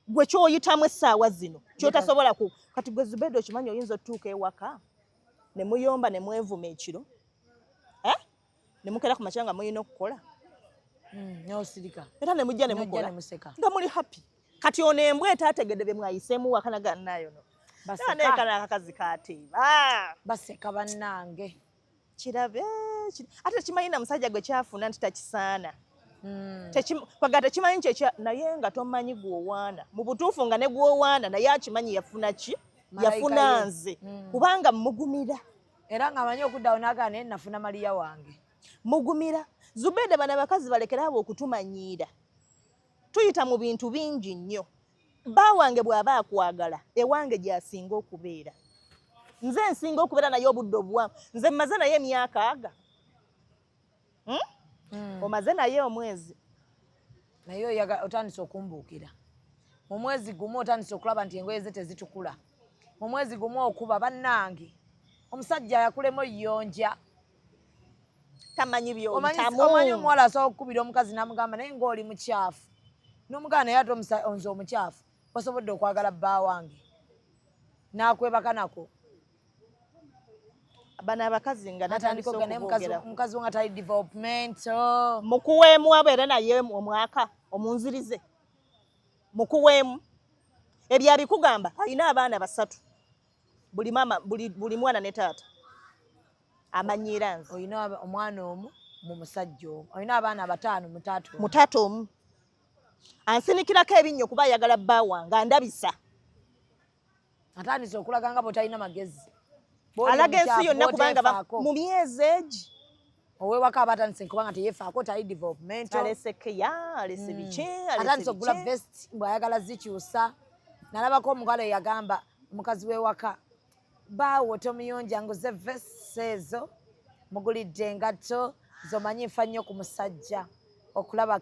gwe kyoyitamu essaawa zino kyotasobola ku kati gwe Zubeda okimanyi oyinza otuuka ewaka ne muyomba ne mwevuma ekiro ne mukera ku makya nga muyina okukola n'osirika era ne mujja ne mukola nga muli happy kati ono embwa etaategedde bye mwayiseemu wakanaga nayo no neekana akakazi kateeba baseka bannange kirabe ate tekimanyi na musajja gwe kyafuna nti takisaana kwaga tekimanyi kyekya naye nga tomanyi gwowaana mu butuufu nga ne gwowaana naye akimanyi yafuna ki yafuna nze kubanga mugumira era ng'amanyi okuddawo n'agaa naye nafuna Maliya wange mugumira Zubeda bana bakazi balekeraabo okutumanyiira tuyita mu bintu bingi nnyo bba wange bw'aba akwagala ewange gy'asinga okubeera nze nsinga okubeera naye obudde obuwanvu nze mmaze naye emyaka aga omaze naye omwezi naye otandise okumbuukira mu mwezi gumu otandise okulaba nti engoye ze tezitukula mu mwezi gumu okuba bannange omusajja yakulemu yonja tamanyi byontamu omanyi omuwala asobola okukubira omukazi n'amugamba naye ng'oli mukyafu n'omugamba naye ate nze omukyafu osobodde okwagala bba wange n'akwebaka nako bano abakazi nga natandika okuboogera omukazi nga tali development mukuweemu abeera naye omwaka omunzirize mukuweemu ebyo abikugamba alina abaana 3 buli mwana ne taata amanyiira nze olina omwana omu mu musajja omu olina abaana 5 mu taata omu ansinikirako ebinnyo kuba ayagala bba wange andabisa atandise okulaga nga bw'otalina magezi alaga ensi yonna kubanga mu myezi egi owewaka aba atandise kubanga teyeefaako tali development alese keya alese biki atandise okugula vest bw'ayagala zikyusa nalabako omugalo yagamba omukazi w'ewaka baawo tomuyonja nguze vest ezo mugulidde engatto zomanyi nfa nnyo ku musajja okulaba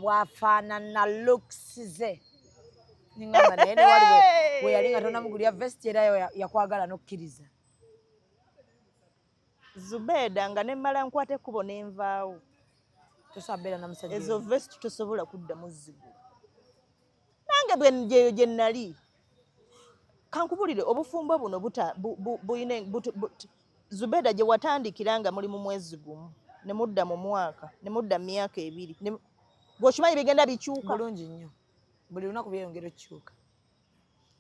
bw'afaanana looks ze ningamba naye newali we yali nga tonamugulira vest era yakwagala n'okkiriza Zubeda nga nemmala nkwata ekkubo n'envaawo tosabeera na musajja ezo vest tosobola kuddamu zzigu nange bwe gye nnali kankubulire obufumbo buno buyina Zubeda gye watandikira nga muli mu mwezi gumu ne mudda mu mwaka ne mudda mu myaka 2 bw'okimanyi bigenda bikyuka bulungi nnyo buli lunaku byeyongera okukyuka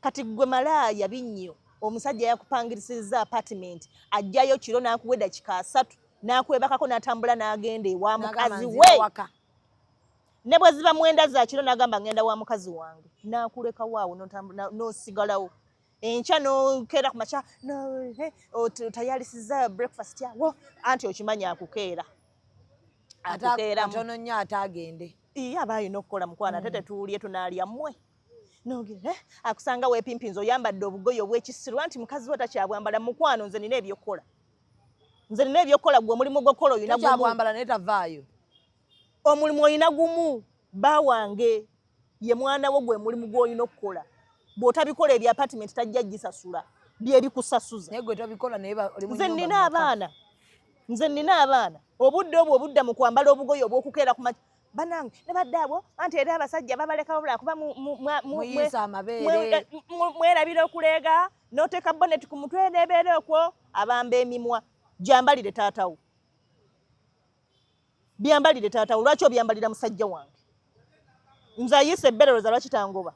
kati gwe malaaya binnyo omusajja yakupangirisizza apartment ajjayo kiro n'akuwa eddakiika 3 n'akwebakako n'atambula n'agenda ewa mukazi we ne bwe ziba mwenda za kiro n'agamba ngenda wa mukazi wange n'akuleka waawo n'osigalawo enkya n'okeera ku makya otayalisizza breakfast yawo anti okimanyi akukeera katono nnyo ate agende aba alina okukola mukwana ate tetuwulye tunaalya mmwe nogere akusanga weepimpinza oyambadde obugoye obw'ekisirwa nti mukazi we takyabwambala mukwano nze nina ebyokukola gwe omulimu gw'okukola oyina gumu naye tavaayo omulimu oyina gumu bba wange ye mwana wo gwe mulimu gw'olina okukola bw'otabikola ebya apartment tajja gisasula byebikusasuza naye gwe tobikola naye nze nina abaana obudde obwo obudda mu kwambala obugoye obw'okukeera ku banange ne badde abo anti era abasajja babaleka babula kuba muyisa amabeere mwerabira okuleega n'oteeka bonnet ku mutwe n'ebeera okwo abamba emimwa gyambalire taatawo byambalire taatawo lwaki obyambalira musajja wange nze ayise ebbereroza lwaki tangoba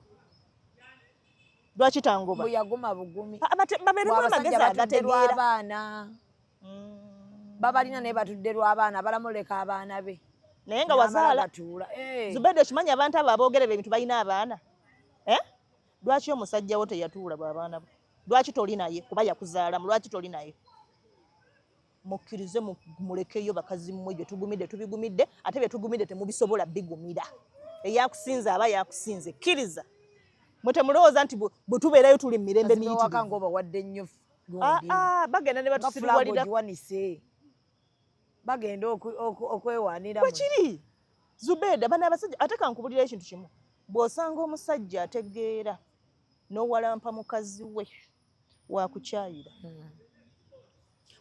buyaguma bugumi babeeremu amagezi agategeera abaana babalina naye batudde lw'abaana balamuleka abaana be naye nga wazaala Zubeda okimanyi abantu abo aboogera ebintu balina abaana lwaki omusajja wo teyatuula bw'abaana bo lwaki toli naye kuba yakuzaalamu lwaki toli naye mukkirize mulekeyo bakazi mmwe gye tugumidde tubigumidde ate bye tugumidde temubisobola bigumira eyakusinze aba yakusinze kkiriza mwe temulowooza nti bwe tubeerayo tuli mu mirembe miyitirivu bagenda ne batusirwalira bagenda okwewaanira bwekiri Zubeda bano abasajja ate kankubulira ekintu kimu bw'osanga omusajja ategeera n'owalampa mukazi we wakukyayira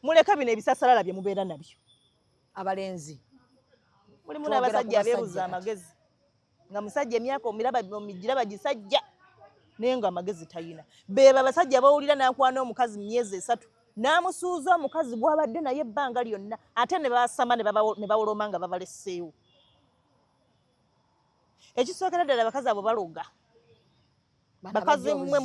muleka bino ebisasalala bye mubeera nabyo abalenzi mulimu n'abasajja abeebuza amagezi nga musajja emyaka omigiraba gisajja naye nga amagezi tayina. Beba abasajja bawulira n'akwana omukazi mu myezi 3 n'amusuuza omukazi gw'abadde naye ebbanga lyonna ate ne basama ne bawoloma nga babalesseewo. Ekisookera ddala abakazi abo baloga. Bakazi mmwe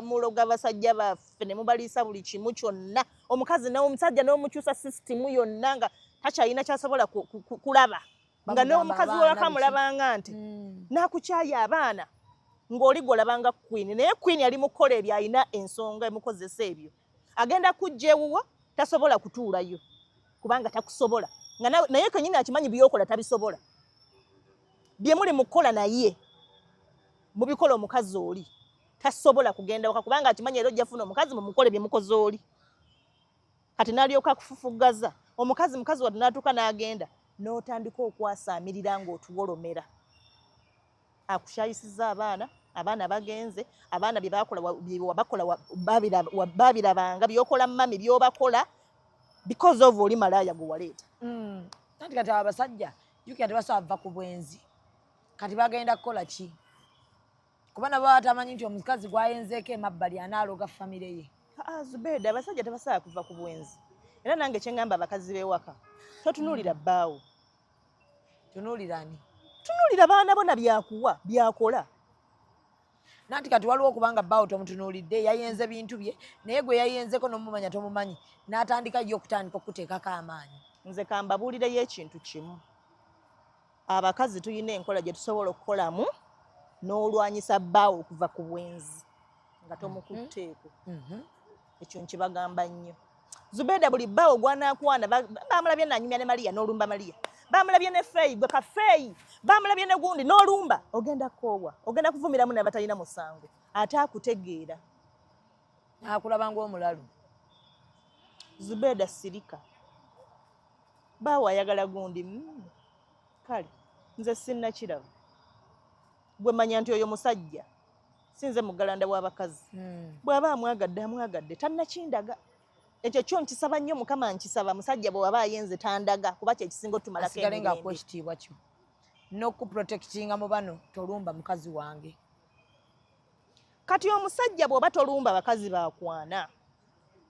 muloga basajja baffe ne mubaliisa buli kimu kyonna. Omukazi n'omusajja n'omukyusa sisitimu yonna nga takyalina kyasobola kulaba. Nga n'omukazi wewaka mulabanga nti n'akukyaya abaana ng'oli golabanga queen. Naye queen yali mukola ebyo alina ensonga emukozesa ebyo. Agenda kujja ewuwo tasobola kutuulayo kubanga takusobola. Naye kennyini akimanyi byokola tabisobola. Bye muli mukola naye mubikola omukazi oli tasobola kugenda waka kubanga akimanyi era ojja funa omukazi mumukole bye mukozi oli. Kati n'alyoka kufufugaza mukazi watu n'atuuka n'agenda n'otandika okwasaamirira ng'otuwolomera. Akushayisiza abaana bagenze, abaana bye bakola babirabanga byokola mami byobakola because of oli malaya gwe waleeta. Kati abasajja yuki atebasava ku bwenzi kati bagenda kukola ki? Kuba nabo batamanyi nti omukazi gwayenzeeko emabbali anaaloga famire ye. Zubeda abasajja tebasobola kuva ku bwenzi. Era nange kye ngamba abakazi b'ewaka totunuulira bbaawo. Tunuulirani? Tunuulira baana bona byakuwa byakola. Nanti kati waliwo okubanga bbaawo tomutunuulidde yayenze bintu bye naye gwe yayenzeko n'omumanya tomumanyi n'atandika yo okutandika okuteekako amaanyi. Nze kambabuulireyo ekintu kimu. Abakazi tuyina enkola gye tusobola okukolamu n'olwanyisa bbaawo okuva ku bwenzi nga tomukutteeko. Ekyo nkibagamba nnyo. Zubeda buli bbaawo gwanakwana bamulabye nanyumya ne Maria n'olumba Maria. Bamulabye ne Feyi gwe Kafeyi. Bamulabye ne gundi n'olumba. Ogenda koobwa. Ogenda kuvumiramu n'abatalina musango. Ate akutegeera. Akulaba ng'omulalu. Zubeda sirika. Bbaawo ayagala gundi. Kale nze sinnakiraba. Gwe manya nti oyo musajja sinze mugalanda w'abakazi. Bw'aba amwagadde tannakindaga. Ekyo kyo nkisaba nnyo Mukama nkisaba musajja bw'aba ayenze tandaga kuba kye kisinga otumalako emirembe. Asigale nga kwekitiibwa kyo. N'okuprotectinga mu bano tolumba mukazi wange. Kati omusajja bw'oba tolumba bakazi baakwana.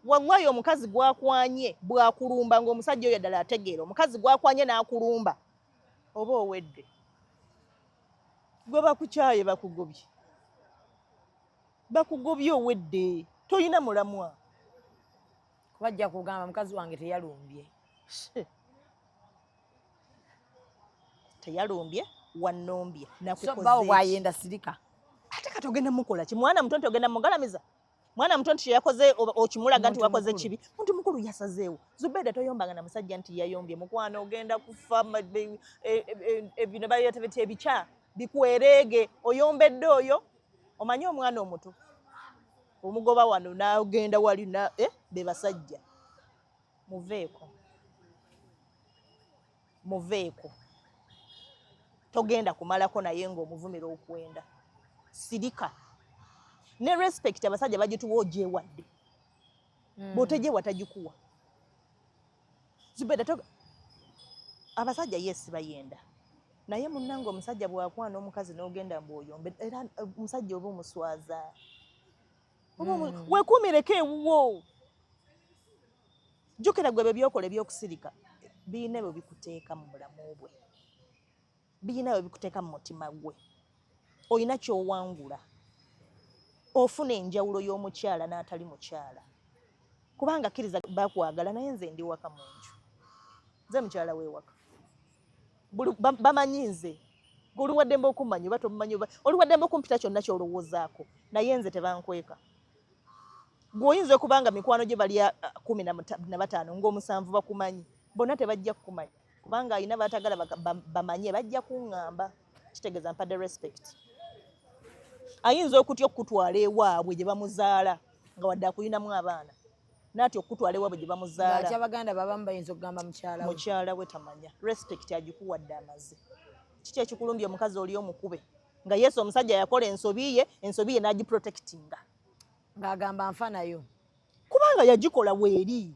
Wallahi omukazi gwakwanye bwakulumba ng'omusajja oyo ddala ategeera omukazi gwakwanye n'akulumba oba owedde. Gwe bakukyaye bakugobye. Bakugobye owedde. Toyina mulamwa. Bajja kugamba mukazi wange teyalumbye. Teyalumbye wannombye nakukoze. So bawo bwayenda sirika. Ate kati ogenda mukola ki? Mwana muto ogenda mugalamiza. Mwana muto nti yakoze okimulaga nti wakoze kibi. Muntu mukulu yasazeewo. Zubeda toyombanga na musajja nti yayombye mukwana ogenda kufa ebino bayetebete ebica bikwerege oyombedde oyo omanyi omwana omuto. Omugoba wano n'agenda wali na be basajja. Muveeko. Togenda kumalako naye ng'omuvumira okwenda. Sirika. Ne respect abasajja bagituwa ogyewadde. Bw'otegyewa tagikuwa. Zubeda abasajja yes bayenda. Naye munnange omusajja bw'akwana omukazi n'ogenda mbw'oyombe era omusajja oba omuswaza. Weekuumireko ewuwo. Jjukira gwe byokola ebyokusirika birina bwe bikuteeka mu bulamu bwe. Birina bwe bikuteeka mu mutima gwe. Olina ky'owangula. Ofuna enjawulo y'omukyala n'atali mukyala. Kubanga kkiriza bakwagala naye nze ndi waka mu nju. Nze mukyala w'ewaka. Bamanyi nze. Oluwaddembe okumanyi oba tomumanyi oluwaddembe okumpita kyonna ky'olowoozaako naye nze tebankweka. Gwoyinza okubanga mikwano gye bali 15 ng'omusanvu bakumanyi bonna tebajja kukumanya kubanga alina batagala bamanye bajja kuŋŋamba. Kitegeeza mpadde respect. Ayinza okutya okutwala ewaabwe gye bamuzaala nga wadde akuyinamu abaana n'atya okutwala ewaabwe gye bamuzaala. Ate abaganda babamu bayinza okugamba mukyala we tamanya respect agikuwadde amaze. Kiki ekikulumbye omukazi oli omukube nga Yesu omusajja yakola ensobi ye n'agiprotectinga ng'agamba nfa nayo kubanga yagikola weeri.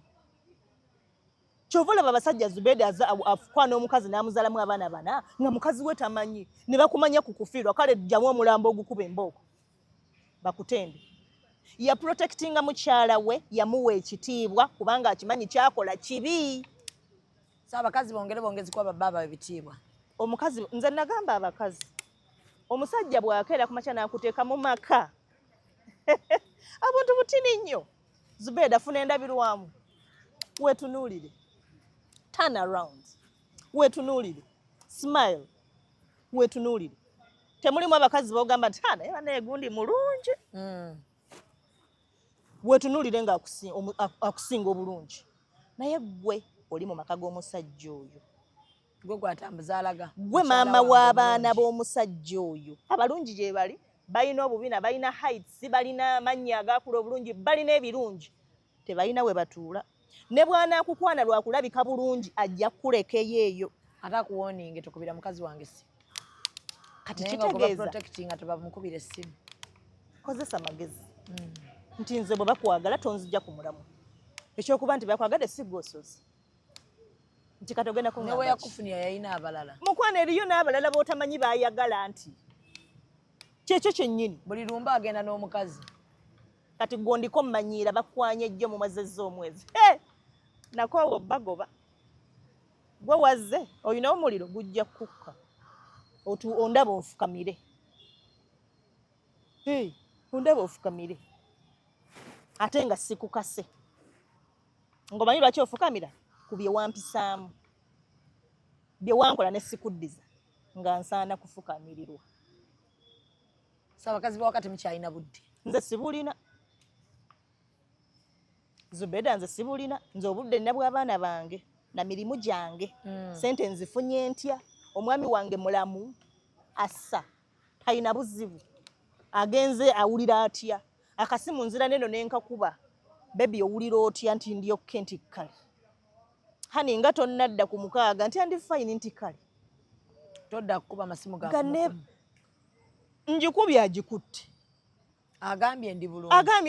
Chovola babasajja Zubeda afukwana omukazi n'amuzalamu abaana bana nga mukazi we tamanyi ne bakumanya kukufirwa kale jamu omulambo ogukuba emboko bakutende ya protectinga mukyala we yamuwa ekitiibwa kubanga akimanyi kyakola kibi abakazi bongezi kwa baba ebitiibwa omukazi nze nagamba abakazi omusajja bw'akeera ku makya n'akuteeka mu maka abantu butini nnyo Zubeda funa endabirwamu wetunuulire turn around wetunuulire smile wetunuulire temulimu abakazi bogamba nti naye banaye gundi mulungi wetunuulire nga akusinga obulungi naye gwe oli mu maka g'omusajja oyo gwe gwatambuza alaga gwe maama w'abaana b'omusajja oyo abalungi gye bali balina obubina balina heights balina amannya agakula obulungi balina ebirungi tebalina we batuula ne bwana kukwana lwakulabika bulungi ajja kulekeyo eyo ata kuwoninge tokubira mukazi wange si kati kitegeeza protecting ataba mukubira essimu kozesa magezi nti nze bwe bakwagala tonzijja ku mulamu ekyokuba nti bakwagala sigwosozi nti katogenda ku newe yakufunia yayina abalala mukwana eriyo n'abalala b'otamanyi baayagala nti kyekyo kyennyini buli lumba agenda n'omukazi kati gondiko mmanyiira bakwanye ejjo mu mwezi omwezi nakoowa bagoba gwe wazze olina omuliro gujja kukka ondaba onfukamire ondaba ofukamire ate nga sikukase ng'omanyi lwaki ofukamira ku bye wampisaamu bye wankola ne sikuddiza nga nsaana kufukamirirwa abakazi bawakati mukyalina budde nze sibulina Zubeda nze sibulina nze obudde nina bw'abaana bange na mirimu gyange sente nzifunye ntya omwami wange mulamu assa talina buzibu agenze awulira atya akasimu nzira neno nenkakuba bebi owulira otya nti ndyokke nti kale hani nga tonnadda ku mukaaga nti andi fine nti kale todda kukuba amasimu gane njikubye agikutte agambye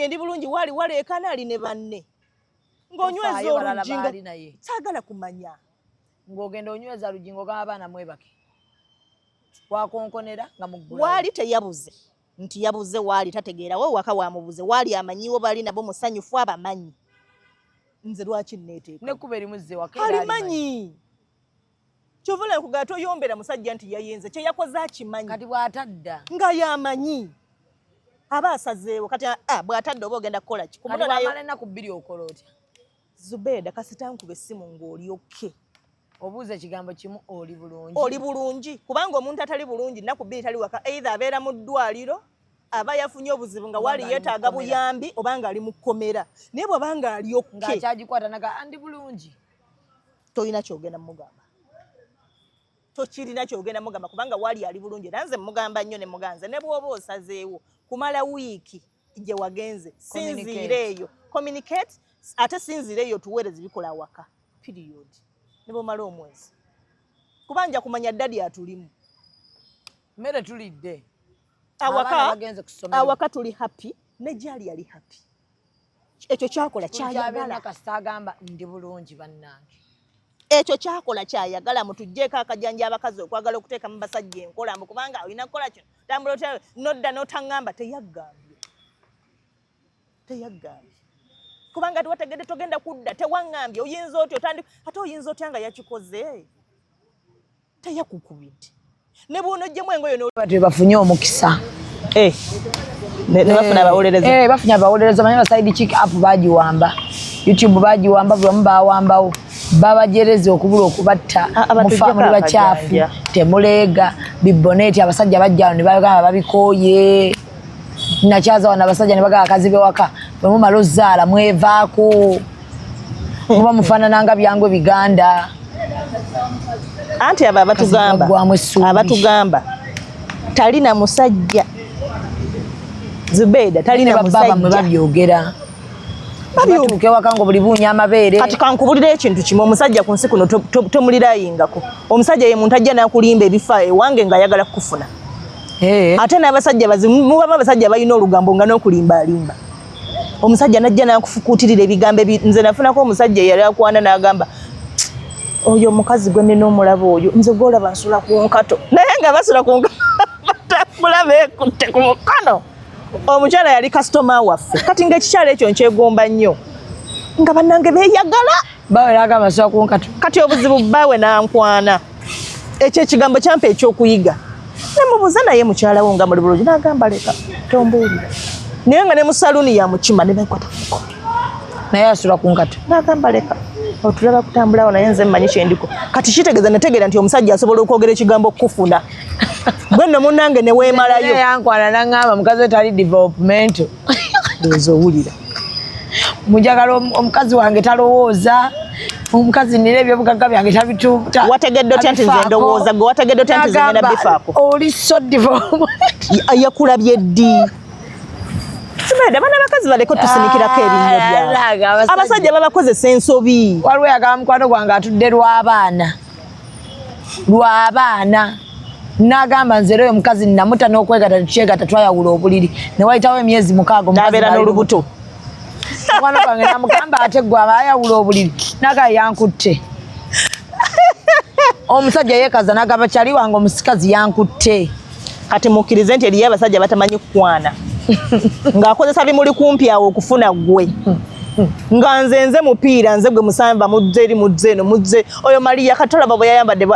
ndi bulungi wali waleekana ali ne banne ng'onyweza olujingo saagala kumanya ng'ogenda onyweza lujingo g'abaana mwebake wakonkonera nga muggula waali teyabuze nti yabuze waali tategeera wo waka wamubuze waali amanyiwo bali nabo musanyufu abamanyi nze lwaki neeteeka nekkuba erimu zze waka alimanyi kyovula nkugaa toyombera musajja nti yayenze kye yakoze akimanyi kati bw'atadda nga yamanyi aba asazeewo kati bw'atadda oba ogenda kukola ki kumala ennaku bbiri okola otya Zubeda kasita nkuba essimu ng'oli okke obuuza ekigambo kimu oli bulungi kubanga omuntu atali bulungi nnaku bbiri tali waka either abeera mu ddwaliro aba yafunye obuzibu nga wali yeetaaga buyambi obanga ali mu kkomera naye bw'abanga ali okke ng'akyagikwata naga andi bulungi tolina kyogenda mugamba tokirina kyogenda mugamba kubanga wali ali bulungi era nze mugamba nnyo ne muganze ne bw'oba osazeewo kumala wiiki gye wagenze sinziireeyo communicate ate sinziireeyo tuweereze bikola waka period ne bw'omala omwezi kubanja kumanya ddadi atulimu mmere tulidde awaka tuli happy ne gyali yali happy ekyo kyakola kyayagala kasita agamba ndi bulungi bannange ekyo kyakola kyayagala mutujjeeko akajanja abakazi okwagala okuteeka mu basajja enkola mbu kubanga olina kukola kino tambula otya nodda n'otaŋŋamba teyaggambye kubanga tiwategedde togenda kudda tewaŋŋambye oyinza otya ate oyinza otya nga yakikoze teyakukubidde ne bw'onojjemu engoye bafunye omukisa bafuna abawolereza bafunye abawolereza manyi basaidi chick app bagiwamba YouTube bagiwamba bulamu bawambawo babajereze okubula okubatta mufa muri bakyafu temuleega biboneti abasajja bajjano ne bagamba babikoye nakyaza wana abasajja ne bagamba akazi bewaka bwe mumala ozzaala mwevaako muba mufaanananga byangwe biganda anti abo abatugamba talina musajja Zubeda talina musajja mwe babyogera batuuka ewaka ngo buli buunya amabeere kati kankubulira ekintu kimu omusajja ku nsi kuno tomulirayingako omusajja ye muntu ajja nakulimba ebifa ewange ng'ayagala kukufuna ate n'abasajja bazimu muba abasajja balina olugambo nga n'okulimba omusajja najja nakufukuutirira ebigambo nze nafunako omusajja eyali akwana n'agamba oyo mukazi gwe nina omulaba oyo nze gwolaba nsula ku nkato naye nga basula ku nkato mulabe ekutte ku mukono omukyala yali kasitoma waffe kati ng'ekikyala ekyo nkyegomba nnyo nga bannange beeyagala bawe nagamba nsula ku nkato kati obuzibu bawe nankwana ekyo ekigambo kyampa ekyokuyiga nemubuuza naye mukyala wo nga muli bulungi n'agamba leka tombuulira naye nga ne mu saluuni ya mukima ne bekwata mukono naye asula ku nkato n'agamba leka otulaba kutambulawo naye nze mmanyi kyendiko kati kitegeeza nategeera nti omusajja asobola okwogera ekigambo okukufuna bwe nno munnange ne weemalayo yankwana naŋŋamba mukazi we tali development ndowooza owulira mujagala omukazi wange talowooza omukazi nina ebyobugagga byange tabituuta wategedde otya nti nze ndowooza gwe wategedde otya nti nze ngenda bifaako oli so development yakulabye ddi Sibaida bana bakazi baleko tusinikirako erinnya byabo abasajja babakozesa ensobi waliwo yagamba mukwano gwange atudde lw'abaana n'agamba nze oyo mukazi namuta n'okwegatta tukyegatta twayawula obuliri ne wayitawo emyezi 6 n'abeera n'olubuto mukwano gwange namugamba ate gwe aba ayawula obuliri naga yankutte omusajja yeekaza n'agamba kyali wange omusikazi yankutte kati mukkirize nti eriyo abasajja batamanyi kukwana ng'akozesa bimuli kumpi awo okufuna gwe nga nze mupiira nze gwe musamba muzze eri muzze eno muzze oyo Maria katolaba bwe yayambadde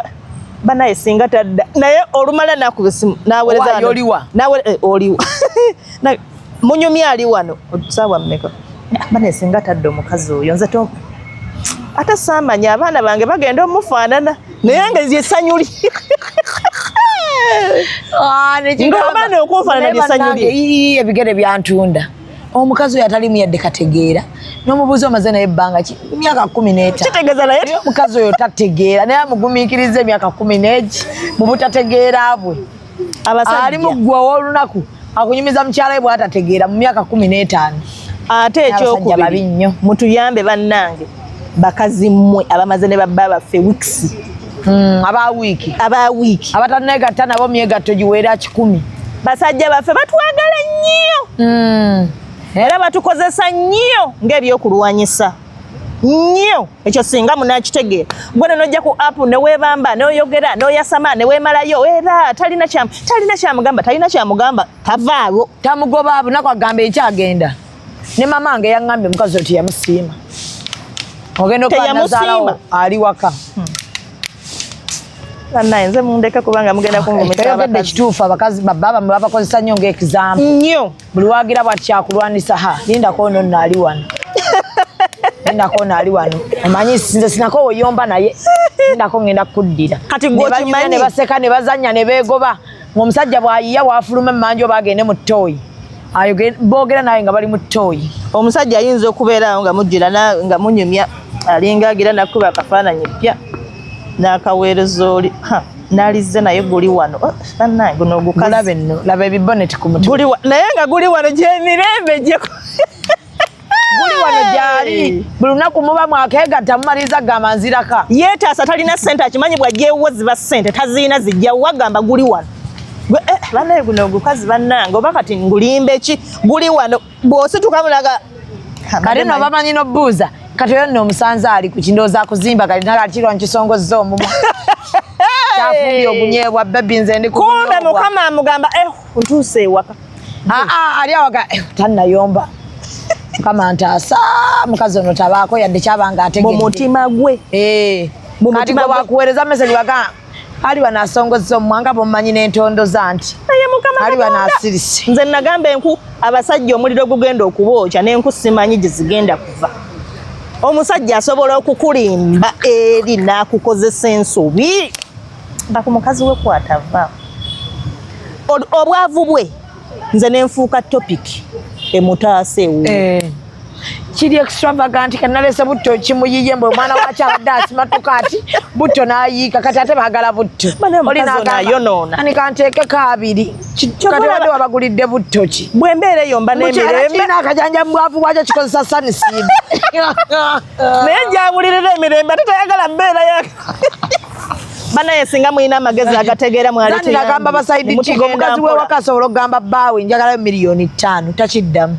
banaye singa tadda naye olumala nakuba essimu n'aweereza oliwa oliwa munyumya ali wano otusaawa mmeka banaye singa tadda omukazi oyo nze ate saamanya abaana bange bagenda omufaanana naye nga lyessanyu lye ng'abaana okunfaanana lyessanyu lye ebigere byantunda omukazi oyo atalimu yadde kategeera n'omubuuzi omaze naye ebbanga myaka 15 kitegeeza naye omukazi oyo tategeera naye amugumiikiriza emyaka 10 mu butategeera bwe ali mu ggwe ow'olunaku akunyumiza mukyala we bw'atategeera mu myaka 15 ate ekyokubiri mutuyambe bannange bakazi mmwe abamaze ne babba baffe wiiki aba wiiki abatannegatta nabo myegatto giweera 10 basajja baffe batwagala nnyo era batukozesa nnyo ng'ebyokulwanyisa nnyo ekyo singa munakitegeera gwe nojja ku apu ne weebamba n'oyogera n'oyasama ne weemalayo era talina kyamugamba tavaawo tamugoba bunaku agamba ekyagenda ne mamange yaŋŋambye omukazi oti yamusiima ogenda okanazaalawo ali waka naye nze mundeke kubanga mugenda kunvumisa kituufu abakazi baba babakozesa nnyo ng'ekizampu nnyo buli wagira bwakyakulwanisa lindako nno nno ali wano omanyi nze sinako oyomba naye lindako ngenda kukuddira kati gwokimanyi ne baseka ne bazannya ne beegoba ng'omusajja bw'ayiya wafuluma emmanja oba agende mu ttooyi boogera naye nga bali mu ttooyi omusajja ayinza okubeerawo nga mujjira nga munyumya alinga agira nakuba akafaananyi ppya n'akaweereza oli n'alizze naye guli wano bannange guno ogukalabe nno laba ebiboneti ku mutwe naye nga guli wano gy'emirembe gye guli wano gyali buli lunaku muba mwakeegatta mumaliriza gamba nziraka yeetaasa talina ssente akimanyi bw'ajeewo ziba ssente taziina zijjawo wagamba guli wano banaye guno ogukazi bannange oba kati ngulimba ki guli wano bw'osituka mulaga kale no bamanyi n'obbuuza kati oyo nno omusanze ali ku kindooza akuzimba kati nakakirwa nkisongozza omumwa kyafumbye ogunyeebwa bebi nze ndi kumbe mukama amugamba ntuuse ewaka ali awaga tannayomba mukama ntaasa mukazi ono tabaako yadde kyabanga ategedde mu mutima gwe kati gwe bakuweereza meseji baga ali wanasongozza omumwanga bomumanyi n'entondoza nti ali wanasirise nze nagamba enku abasajja omuliro gugenda okubookya n'enku simanyi gye zigenda kuva omusajja asobola okukulimba eri n'akukozesa ensobi nga ku mukazi we kwatava obwavu bwe nze nenfuuka topic emutaasa ewu kiri extravagant kanalese butto kimuyiye mbe omwana waki abadde asimatuka ati butto n'ayiika kati ate baagala butto ani kanteeke kabiri kati wadde wabagulidde butto ki bwembeera eyo mba n'emirembe akajanja mubwavu bwakyo kikozesa sanisiidi naye njawulirira emirembe ate tayagala mbeera banaye singa mulina amagezi agategeera mwalitiragamba basaidi kigo omukazi we wakasobola okugamba bbaawe njagalayo $5,000,000 takiddamu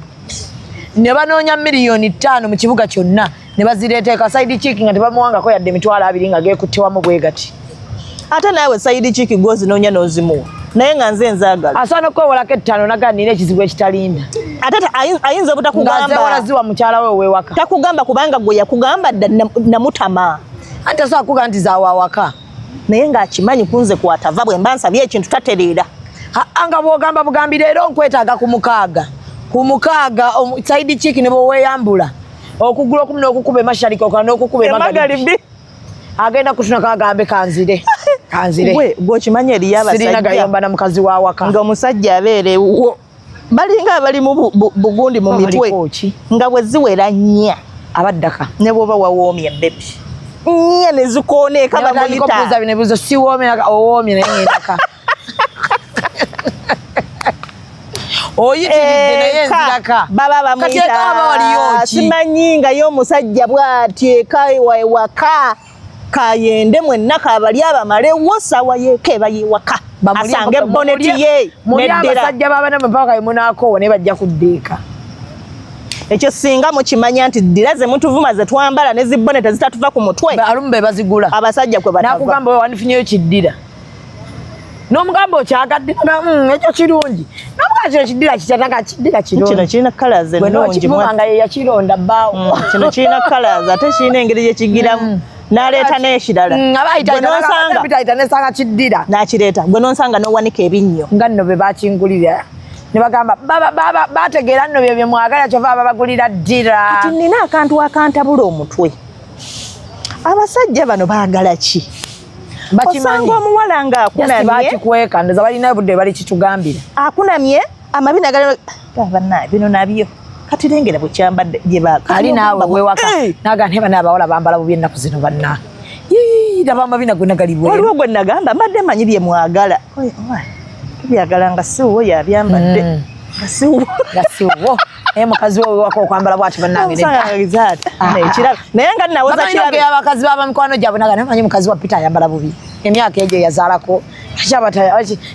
ne banoonya $5,000,000 mu kibuga kyonna ne bazireeteka side chick nga tebamuwangako yadde emitwalo 2 nga geekuttewamu bwe gati. Ate naawe side chick gozinoonya n'ozimuwa naye nga nze nzaagala asaana okwewolako 5 naga nina ekizibu ekitalinda ate ayinza obutakugamba ziwa mukyala we ow'ewaka takugamba kubanga gwe yakugamba dda namutama anti asobola kuga nti zaawawaka naye ng'akimanyi kunze kwatava bwe mba nsabye ekintu tatereera nga bw'ogamba bugambi leero nkwetaaga ku mukaaga side chick ne bweweeyambula okugula okumu n'okukuba emashariki okola n'okukuba emagharibi agenda kutunako agambe kanzire gwe okimanyi eriyo sirina gayomba na mukazi wa waka ng'omusajja abeerewo balinga abali mu bugundi mu mitwe nga bwe ziwera nnya abaddaka ne bw'oba wawoomye bebi nnya ne zikooneeka bamuyita binebuzo siwoomye owoomye naye ngendaka oyitiridde naye enziraka baba bamuyita simanyi nga y'omusajja bw'atyeka ewaka kayende mwenna kabali abamalewo sawa yeeka eba yewaka asange boneti ye neddera abasajja babana mpaka yemunakoowa naye bajja kuddeeka ekyo singa mukimanya nti ddira ze mutuvuma ze twambala ne zibbonete zitatuva ku mutwe alumu be bazigula abasajja kwe batava nakugamba we wandifunyeyo kiddira n'omugamba okyagadde ekyo kirungi n'omugamba kino kiddira kitatanga kiddira kirungi kino kirina colours ennungi nga ye yakironda bbaawo kino kirina colours ate kirina engeri gye kigiramu n'aleeta n'ekirala ayita nesanga kiddira n'akireeta gwe n'onsanga n'owanika ebinnyo nga nno be bakingulira ne bagamba bategeera nno bye mwagala kyova babagulira ddira kati nina akantu akantabula omutwe abasajja bano baagala ki osanga omuwala nga akunamye ndoza balina budde bali kitugambira akunamye amabina bannaye bino nabyo kati lengera bwe kyambadde gye ali naawe wewaka naga nteba n'abawala bambala bubi ennaku zino banna daba amabina gonna gali bwe waliwo gwe nagamba mbadde manyi bye mwagala tubyagala nga siwo yabyambadde nga siwo naye mukazi we wewaka okwambala bwati bannange naye nga nawoza kirabe abakazi baba mikwano gyabwe naga namanyi mukazi wa Peter ayambala bubi emyaka egyo yazaalako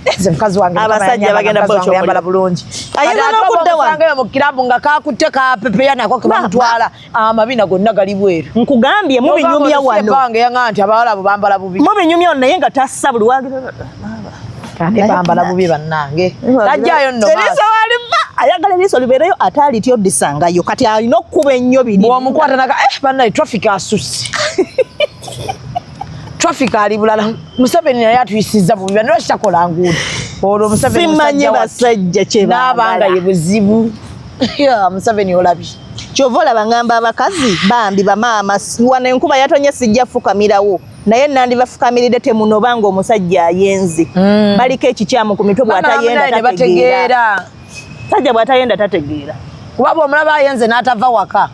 eze mukazi wange abasajja bagenda yambala bulungi ayinza n'okudde wano mu kirabu nga kakutte kapepeya nako ke bamutwala amabina gonna gali bweru nkugambye mubinyumya wano bange yanga nti abawala abo bambala bubi mubinyumya wano naye nga tassa buli wagira bambala bubi bannange tajjayo nno ayagala eriiso libeereyo ate alityo oddisangayo kati alina okkuba ennyo biri bw'omukwata naga bannaye traffic asusse traffic ali bulala Museveni naye atuyisizza bubi bano kitakola nguudo olwo Museveni simanyi basajja kye n'abanga ye buzibu Museveni olabi kyova olaba ngamba abakazi bambi bamaama wano enkuba yatonye sijja fukamirawo naye nandi bafukamiridde temunobanga omusajja ayenze baliko ekikyamu ku mitwe bw'atayenda tategeera sajja bw'atayenda tategeera kuba bw'omulaba ayenze n'atava waka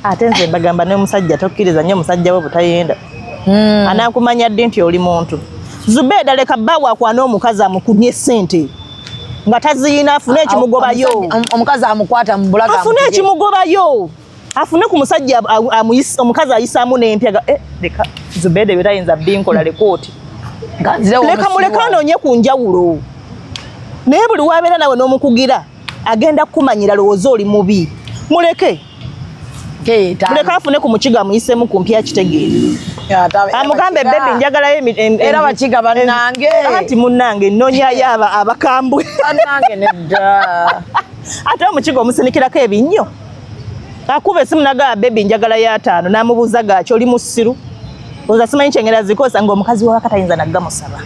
ate nze bagamba n'omusajja tokkiriza nnyo omusajja we butayenda anaakumanya ddi nti oli muntu Zubeida leka bbaawo akwana omukazi amukumye essente nga taziyina afune ekimugobayo omukazi amukwata mu bulaga afune ekimugobayo afune ku musajja omukazi ayisaamu n'empyaga leka Zubeida bitayinza binkola lekooti leka muleka anoonye ku njawulo naye buli wabeera nawe n'omukugira agenda kukumanyira lowooza oli mubi muleke muleka afune ku mukiga amuyisemu ku mpya kitegeere amugambe bebi njagalayo era bakiga bannange ati munnange nnonyayo abakambwe bannange nedda ate omukiga omusinikirako ebinnyo akuba esimu nagaba bebi njagalayo 5 n'amubuuza gaaki oli musiru oza simanyi kyengera zikosa ng'omukazi wa wakatayinza naggamusaba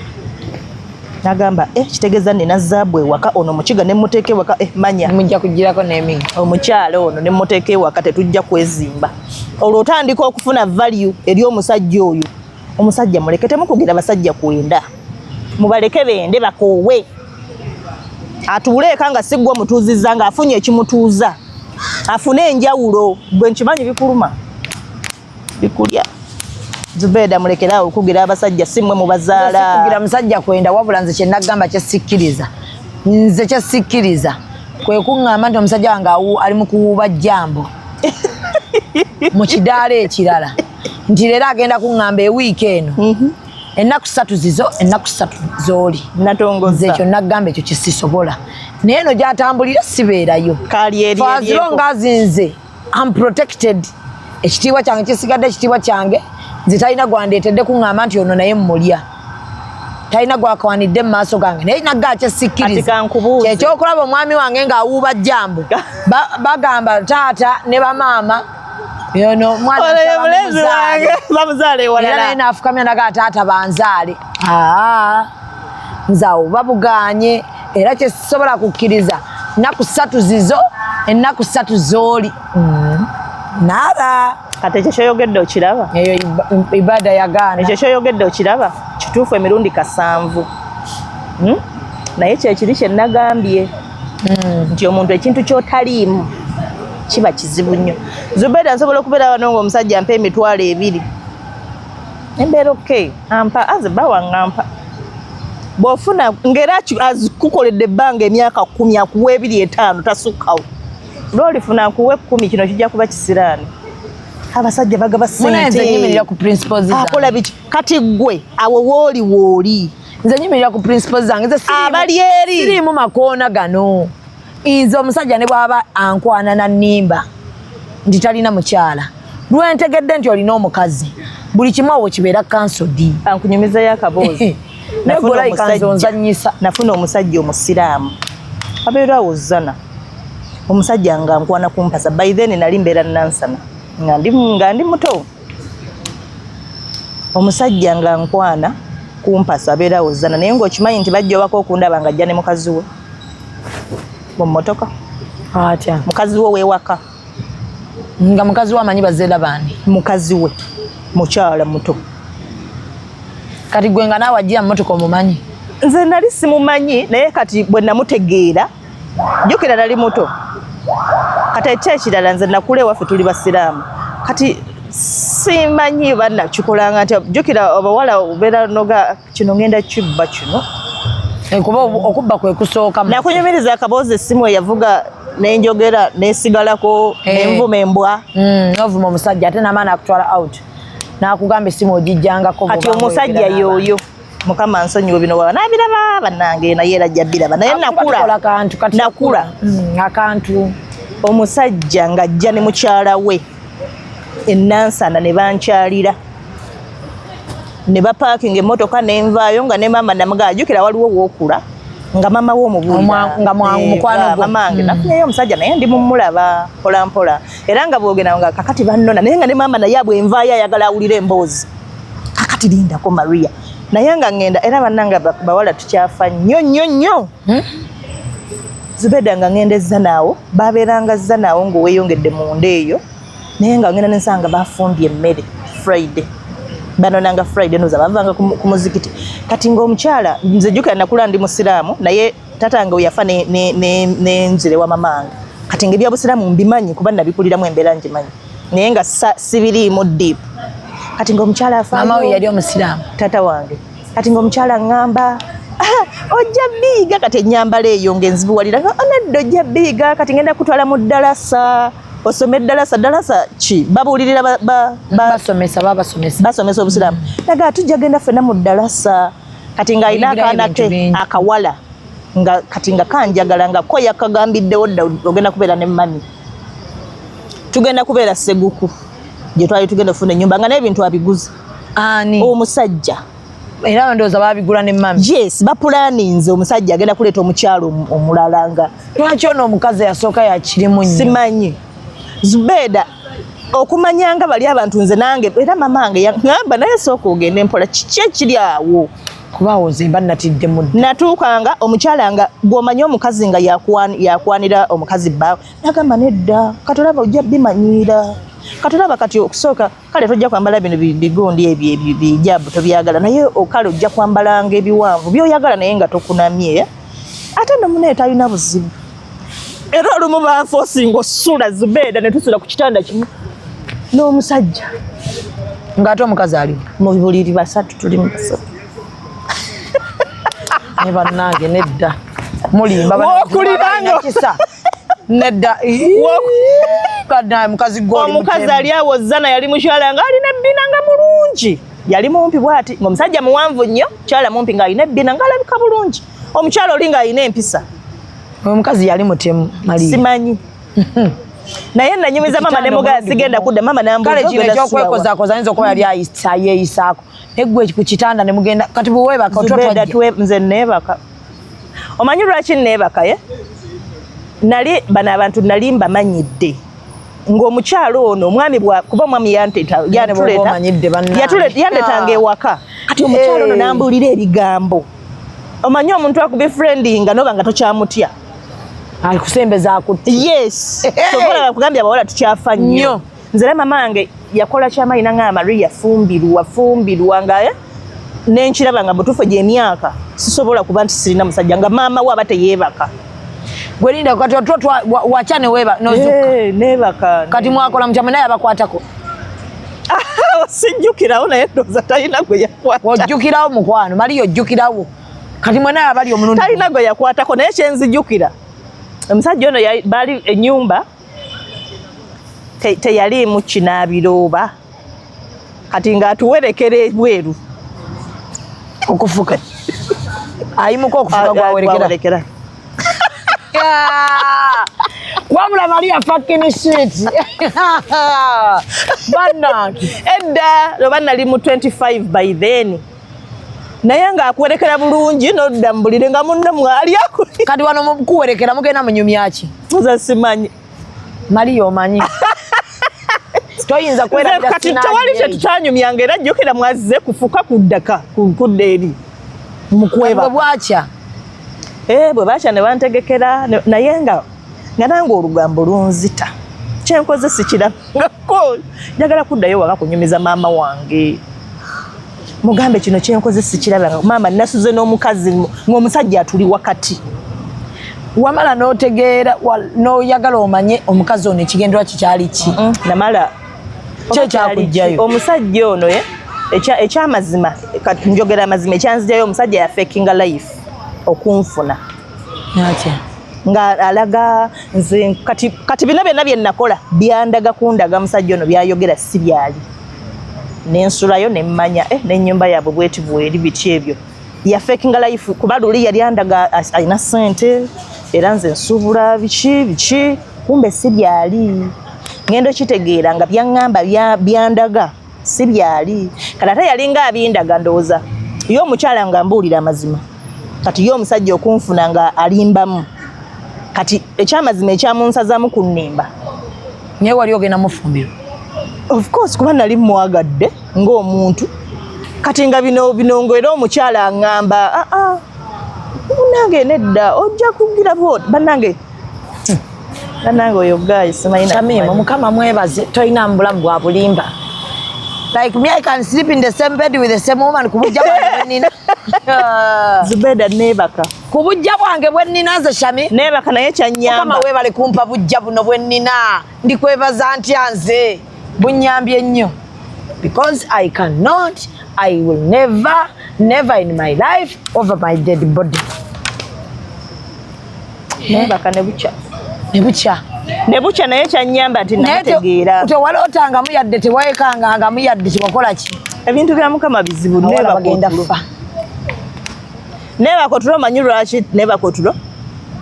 nagamba kitegeeza nina zaabu ewaka ono omukiga ne mmuteeka ewaka manya mujja kugirako n'emingi omukyalo ono ne mmuteeka ewaka tetujja kwezimba olwo otandika okufuna value eri omusajja oyo omusajja muleke temukugira basajja kwenda mubaleke bende bakoowe atuuleeka nga siggwa omutuuzizza ng'afunye ekimutuuza afune enjawulo gwe nkimanyi bikuluma bikulya Zubeida mulekerawo okugira abasajja simmwe mubazaala kugira musajja kwenda wabula nze kye nagamba kyesikkiriza nze kyesikkiriza kwe kuŋŋamba nti omusajja wange ali mu kuwuuba jjambo mu kidaala ekirala nti leero agenda kuŋŋamba ewiiki eno ennaku 3 zizo ennaku 3 zooli natongoza ekyo nagamba ekyo kyesisobola naye eno gyatambulira sibeerayo kali eri faziro nga azinze I'm protected. Ekitiibwa kyange kisigadde ekitiibwa kyange nze talina gwandeetedde kuŋŋamba nti ono naye mmulya talina gwakawanidde mu maaso gange naye nagga akyesikkiriza kyekyokulaba omwami wange ng'awuuba jjambo bagamba taata ne bamaama yono mwana bamuzaale ewalala naye naafukamya naga taata banzaale nze awo babuganye era kyesisobola kukkiriza ennaku 3 zizo ennaku 3 zooli naaba kati ekyo kyoyogedde okiraba eyo ibada yagaana ekyo kyoyogedde okiraba kituufu emirundi 7 naye kyekiri kye nagambye nti omuntu ekintu kyotaliimu kiba kizibu nnyo Zubeda nsobola okubeera wano ng'omusajja ampa emitwalo 2 embeera okay ampa aze bawaŋŋampa bw'ofuna ng'era kukoledde ebbanga emyaka 10 akuwa 2-5 tasukkawo lw'olifuna akuwa 10 kino kijja kuba kisiraani abasajja bagaba nyimirira ku principles zange akola biki kati gwe awo wooli nze nyimirira ku principles zange nze abali eri siriimu makoona gano nze omusajja ne bw'aba ankwana na nnimba nti talina mukyala lwentegedde nti olina omukazi buli kimu awo kibeera kansodi ankunyumizayo akaboozi nafuna omusajja omusiraamu abeera awo zana omusajja nga nkwana kumpasa by then nali mbeera nansana nga ndi muto omusajja nga nkwana kumpasa abeera awo zana naye ng'okimanyi nti bajja owaka okundaba nga ajja ne mukazi we mu mmotoka atya mukazi we weewaka nga mukazi we amanyi bazeera bandi mukazi we mukyala muto kati gwe nga naawe ajjira mmotoka omumanyi nze nali simumanyi naye kati bwe namutegeera jjukira nali muto kati ekyekirala nze nakula ewaffe tuli basiraamu kati simanyi bannakikolanga nti jjukira abawala obeera noga kino ngenda kibba kino kuba okubba kwe kusooka nakunyumiriza akaboozi essimu eyavuga nenjogera nesigalako nenvuma embwa novuma omusajja ate namaana akutwala out nakugamba essimu ogijjangako kati omusajja yoyo mukama nsonyiwe bino baba nabiraba bannange naye era ajja biraba naye nakula akantu omusajja ng'ajja ne mukyala we ennansana ne bankyalira ne bapaakinga emmotoka nenvaayo nga ne maama namugaa jjukira waliwo wookula nga maama we nga mwangu mukwano mamange nafunyeyo omusajja naye ndi mumulaba mpola mpola era nga boogenda nga kakati bannona naye nga ne maama naye bwenvaayo ayagala awulira emboozi kakati lindako Maria naye nga ngenda era bannanga bawala tukyafa nnyo Zubeda nga ngenda ezzanaawo babeeranga zzanaawo ng'oweyongedde munda eyo naye nga ngenda nensanga bafumbye emmere Friday banonanga Friday noza bavanga ku muzikiti kati ng'omukyala nze jjukira nakula ndi musiraamu naye tatange yafa nenzire wa mamange kati ng'ebya busiraamu mbimanyi kuba nabikuliramu embeera ngimanyi naye nga sibiriimu deep kati ng'omukyala afaayo mama we yali omusiraamu tata wange kati ng'omukyala ngamba ojja biiga kati ennyambala eyo ng'enzibuwalira onedda ojja biiga kati ngenda kutwala mu ddalasa osome ddalasa ki babuulirira basomesa obusiraamu naga tujja genda ffenna mu ddalasa kati ng'alina akaana ke akawala nga kati nga kanjagala nga ko yakagambiddewo dda ogenda kubeera ne mami tugenda kubeera Seguku gye twali tugenda ofuna ennyumba nga n'ebintu abiguze ani omusajja era ndowooza babigula ne mami yes bapulaninze omusajja agenda kuleeta omukyalo omulala nga lwaki ono omukazi yasooka yakirimu nnyo simanyi Zubeda okumanyanga bali abantu nze nange era mamange yaŋŋamba naye sooka ogende mpola kiki ekiri awo kuba awo nze mba natidde mudde natuukanga omukyala nga gw'omanyi omukazi nga yakwanira omukazi bbaawe nagamba nedda katolaba ojja bimanyiira katolaba kati okusooka kale tojja kwambala bino bigundi ebyo bijabu tobyagala naye okale ojja kwambalanga ebiwanvu byoyagala naye nga tokunamye ate nomunaye talina buzibu era olumu banfoosinga osula Zubeda ne tusula ku kitanda kimu n'omusajja ng'ate omukazi ali mu buliri 3 tuli mu 3 ne bannange nedda mulimba wokuliranga kisa nedda kadda mukazi goli omukazi ali awo zana yali mukyala nga alina ebbina nga mulungi yali mumpi bwati ng'omusajja muwanvu nnyo kyala mumpi ng'alina ebbina ng'alabika bulungi omukyala oli ng'alina empisa omukazi yali mutemu Maria simanyi naye nanyumiza mama ne muga sigenda kudda mama nambuza kale kino ekyokwekozakoza ayinza okuba yali ayeeyisaako neggwe ku kitanda ne mugenda kati buweebaka nze neebaka omanyi lwaki neebaka ye nali bano abantu nali mbamanyidde ng'omukyalo ono omwami kuba omwami yandeetanga ewaka kati omukyalo ono nambuulira ebigambo omanyi omuntu akubifriendinga noba nga tokyamutya akusembeza akutte yes tokola kugambya abawala tukyafa nnyo nze mama wange yakola kyamaanyi nanga Maria fumbirwa nga nenkiraba nga butuufu gy'emyaka sisobola kuba nti sirina musajja nga maama we aba teyeebaka gwelinda kati wacha neweeba nozuka neebaka kati mwakola mukyama naye abakwatako sijjukirawo naye ndowooza talina gwe yakwata ojjukirawo mukwano mali ojjukirawo kati mwenaye abali omulundi talina gwe yakwatako naye kyenzijjukira omusajja ono baali ennyumba teyaliimu kinaabirooba kati ng'atuwerekera ebweru okufuka ayimuka okufuka gwawerekera wabula Maria fucking shit bannange edda oba nali mu 25 by then naye ng'akuwerekera bulungi nodda mbulire nga munne mwali akuli kati wano mukuwerekera mugenda munyumyaki nze simanyi Maria omanyi toyinza kwerabira kati tewali kye tutanyumyanga era jjukira mwazze kufuka kuddaka kudda eri mukweba bwakya bwe bakya ne bantegekera naye nga nange olugambo lunzita kyenkoze sikirangako njagala kuddayo waka kunyumiza maama wange mugambe kino kyenkoze sikirabanga maama nasuze n'omukazi ng'omusajja atuli wakati wamala n'otegeera n'oyagala omanye omukazi ono ekigenderwa kikyali ki namala kyekyakujjayo omusajja ono ekyamazima njogera amazima ekyanzijayo omusajja yafekinga life okunfuna nga alaga nze kati bino byonna bye nakola byandaga kundaga musajja ono byayogera si byali nensulayo nemmanya n'ennyumba yaabwe bweti bweri biti ebyo yafekinga life kuba luli yali andaga alina ssente era nze nsuubula biki kumbe si byali ngendo kitegeera nga byaŋŋamba byandaga si byali kati ate yalinga abindaga ndowooza ye omukyala nga mbuulira amazima kati ye omusajja okunfuna nga alimbamu kati ekyamazima ekyamunsazaamu ku nnimba naye wali ogenda mufumbiro of course kuba nali mwagadde ng'omuntu kati nga bino ng'era omukyala aŋŋamba nange nedda ojja kugira bwoti bannange oyo gayi simanyi Shamima mukama mwebaze toyina mbulamu bwa bulimba like me I can sleep in the same bed with the same woman kubujja bwange bwenina Zubeda neebaka kubujja bwange bwenina nze Shami neebaka naye kyanyamba mukama weebale kumpa bujja buno bwenina ndikwebaza ntya nze bunyambye nnyo because I will never in my life over my dead body neebaka nebukya naye kyanyamba nti nategeera tewalotangamu yadde tewayekangangamu yadde tewakola ki ebintu bya mukama bizibu neebaka otulo manyi lwaki neebaka otulo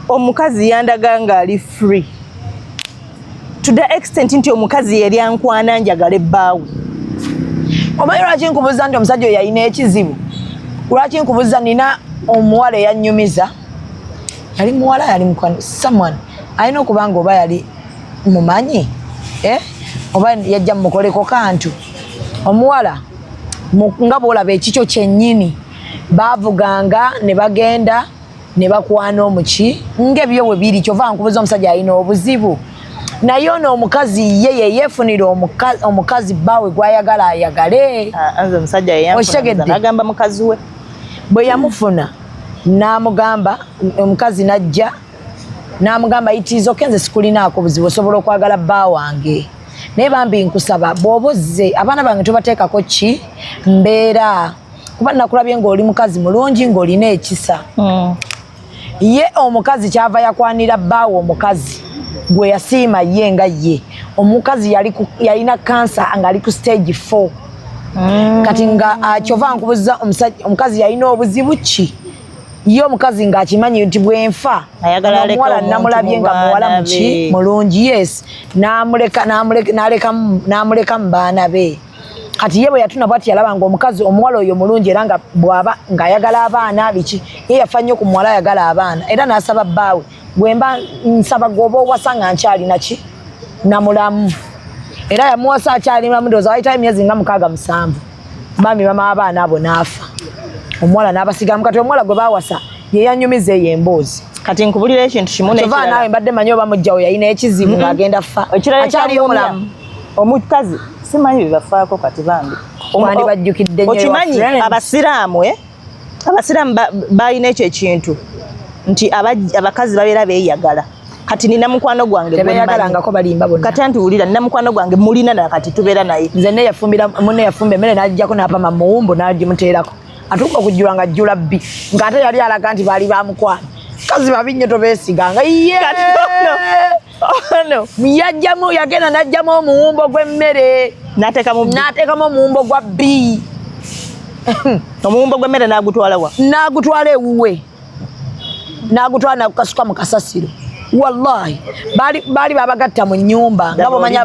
omukazi yandaga nga ali free to the extent nti omukazi yali ankwana njagala ebbaawe omanyi lwaki nkubuuza nti omusajja oyo yalina ekizibu lwaki nkubuuza nina omuwala eyanyumiza yali muwala yali someone alina okuba nga oba yali mumanyi oba yajja mumukoleko kantu omuwala nga bwolaba ekikyo kyennyini baavuganga ne bagenda ne bakwana omuki ng'ebyo bwe biri kyova nkubuuza omusajja alina obuzibu naye ono omukazi ye yeefunira omukazi bbaawe gw'ayagala ayagale omusajja nagamba mukazi we bwe yamufuna n'amugamba omukazi najja n'amugamba itiiza okenze sikulinaako buzibu osobola okwagala bba wange naye bambi nkusaba bw'obozze abaana bange tobateekako ki mbeera kuba nakulabye ng'oli mukazi mulungi ng'olina ekisa ye omukazi kyava yakwanira bbaawe omukazi gwe yasiima ye nga ye omukazi yalina kansa nga ali ku stage 4 kati nga kyova nkubuza omukazi yalina obuzibu ki Yo omukazi ng'akimanyi nti bwenfa ayagala aleka omuwala namulabye nga muwala muki mulungi yes n'amuleka mu baana be kati ye bwe yatuna bwati yalaba nga omukazi omuwala oyo mulungi era nga bw'aba ng'ayagala abaana biki ye yafa nnyo ku muwala ayagala abaana era n'asaba bbaawe bwemba nsaba gwoba owasa nga nkyalina ki namulamu era yamuwasa akyali mulamu ndowooza wayitayo emyezi nga 6-7 bambi mama abaana abo n'afa omuwala n'abasigamu kati omuwala gwe baawasa ye yanyumiza eyo emboozi kati nkubulira ekintu kimu kyova naawe mbadde manyi oba mujjawo yalina ekizibu ng'agenda fa akyaliyo mulamu omukazi simanyi bebafaako kati bambi wandi bajjukidde nnyo okimanyi abasiraamu balina ekyo ekintu nti abakazi babeera beeyagala kati nina mukwano gwange tebeeyagalangako balimba bonna kati antuwulira nina mukwano gwange mulina na kati tubeera naye nze munne yafumba emmere n'agijjako n'apama muwumbu n'agimuteerako atuuka okujjula nga jjula bbi ng'ate yali alaga nti baali bamukwano kazi babi nnyo tobeesiganga yajjamu yagenda n'ajjamu omuwumbo gw'emmere n'ateekamu omuwumbo gwa bbi omuwumbo gw'emmere n'agutwala wa n'agutwala ewuwe n'agutwala nakukasuka mu kasasiro wallahi baali babagatta mu nnyumba nga omanyi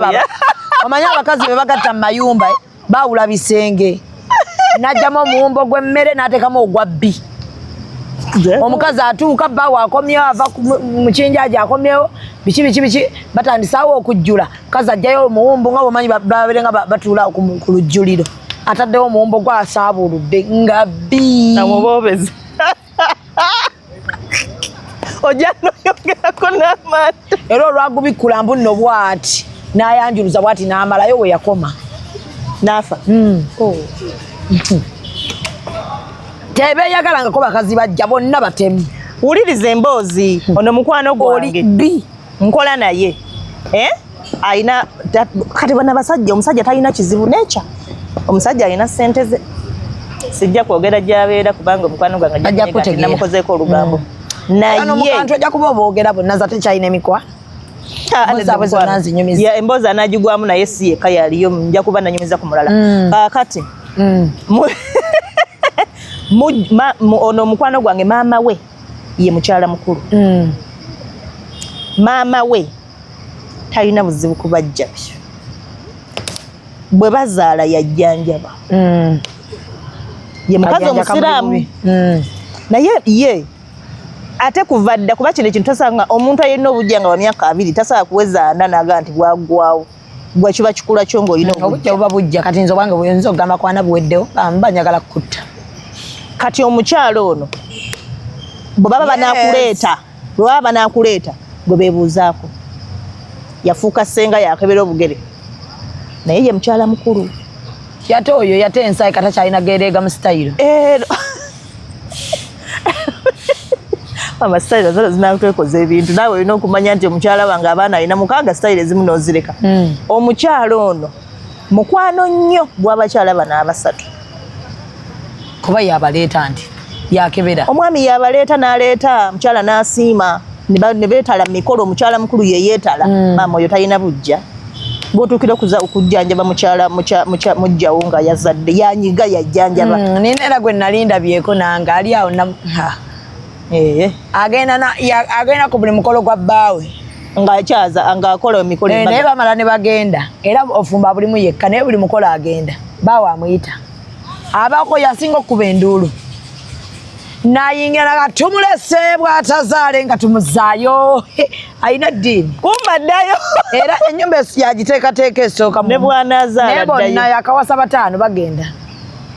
abakazi be bagatta mu mayumba baawula bisenge n'ajjamu omuwumbo gw'emmere n'ateekamu ogwa bbi omukazi atuuka bbaawe akomyewo ava mu kinjaji akomyewo biki batandisaawo okujjula mukazi ajjayo omuwumbo nga bomanyi babere nga batuula ku lujjuliro ataddewo omuwumbo gwasaabuludde nga bbi amubobezi ojja noyogerako n'amata era olwagubikkula mbu nno bwati n'ayanjuluza bwati n'amalayo we yakoma n'afa tebeeyagalangako bakazi bajja bonna batemu wuliriza emboozi ono mukwano gwange nkola naye ayina kati bana basajja omusajja talina kizibu necha omusajja alina ssente ze sijja kwogera gy'abeera kubanga omukwano gwange namukozeeko olugambo naye omukantu ojja kuba oboogera bonna za tekyalina emikwa emboozi anaagigwamu naye si yekka yaliyo nja kuba nanyumiza ku mulala kaakati ono omukwano gwange maama we ye mukyala mukulu maama we talina buzibu kubajjabyo bwe bazaala yajjanjaba ye mukazi omusiraamu naye ye ate kuva dda kuba kino ekintu tosanga omuntu ayina obujja nga wa myaka 2 tasobola kuweza 4 naga nti bwagwawo bwe kiba kikula kyo ng'olina obujja buba bujja kati nze obwange buyinza okugamba kwana buweddewo bamba njagala kutta kati omukyalo ono bwe baba banaakuleeta gwe beebuuzaako yafuuka ssenga yakebera obugere naye ye mukyala mukulu yate oyo yate ensayi kata kyalina gereega mu sitayiro amasitayiro zolo zinatwekoza ebintu naawe olina okumanya nti omukyala wange abaana alina 6 sitayiro ezimu n'ozireka omukyalo ono mukwano nnyo gw'abakyala bano 3 kuba yabaleeta nti yakebera omwami yabaleeta n'aleeta mukyala n'asiima ne beetala mikolo omukyala mukulu ye yeetala maama oyo talina bujja bw'otuukira okujjanjaba mujjawo nga yazadde yanyiga yajjanjaba nina era gwe nalindabyeko nange ali awo agenda ku buli mukolo gwa bbaawe ng'akyaza ng'akola emikolo naye bamala ne bagenda era ofumba bulimu yekka naye buli mukolo agenda bbaawe amuyita abaako yasinga okuba enduulu nayingira nga tumulese bw'atazaale nga tumuzaayo ayina ddiini kumba ddayo era ennyumba yagiteekateeka esooka ne bw'anaazaala ddayo bonna yakawasa 5 bagenda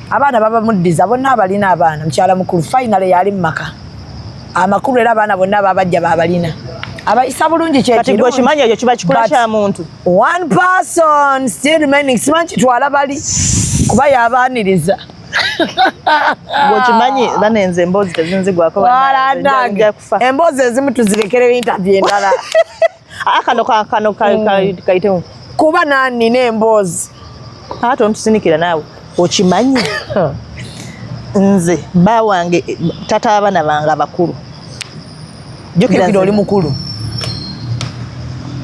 abaana baba muddiza bonna abalina abaana mukyala mukulu finale yali mu maka amakulu era abaana bonna babajja babalina abayisa bulungi kati gwe kimanyi ekyo kiba kikula kya muntu one person still remaining simanyi kitwala bali kuba yabaaniriza gwekimanyi banenze emboozi tezinzigwako emboozi ezimu tuzirekere interview endala kano kayitemu kuba nannina emboozi ate ontusinikira naawe okimanyi nze bba wange tata abaana bange abakulu jukira oli mukulu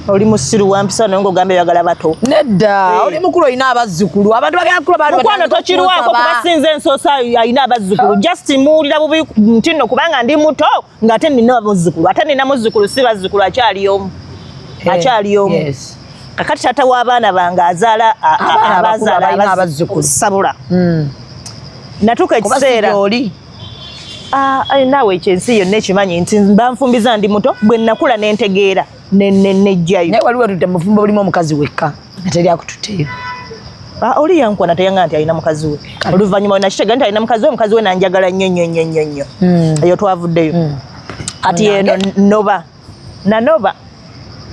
oli musiru wampisa naye ng'ogamba eyagala bato. Nedda oli mukulu olina abazzukulu abantu bagenda kukula bantu mukwano tokirwako kuba sinze ensoosa alina abazzukulu just muwulira bubi nti nno kubanga ndi muto ng'ate nina abazzukulu ate nina muzzukulu si bazzukulu akyali omu kakati taata w'abaana bange azaala abazaala abazzukulu sabula natuuka ekiseera naawe ekyensi yonna ekimanyi nti banfumbiza ndi muto bwe nakula n'entegeera nejjayo naye waliwo tudde mufumbo bulimu omukazi wekka ateri akututeera oli yankwana teyanga nti alina mukazi we oluvannyuma nakitega nti alina mukazi we omukazi we nanjagala nnyo eyo twavuddeyo kati eno nanoba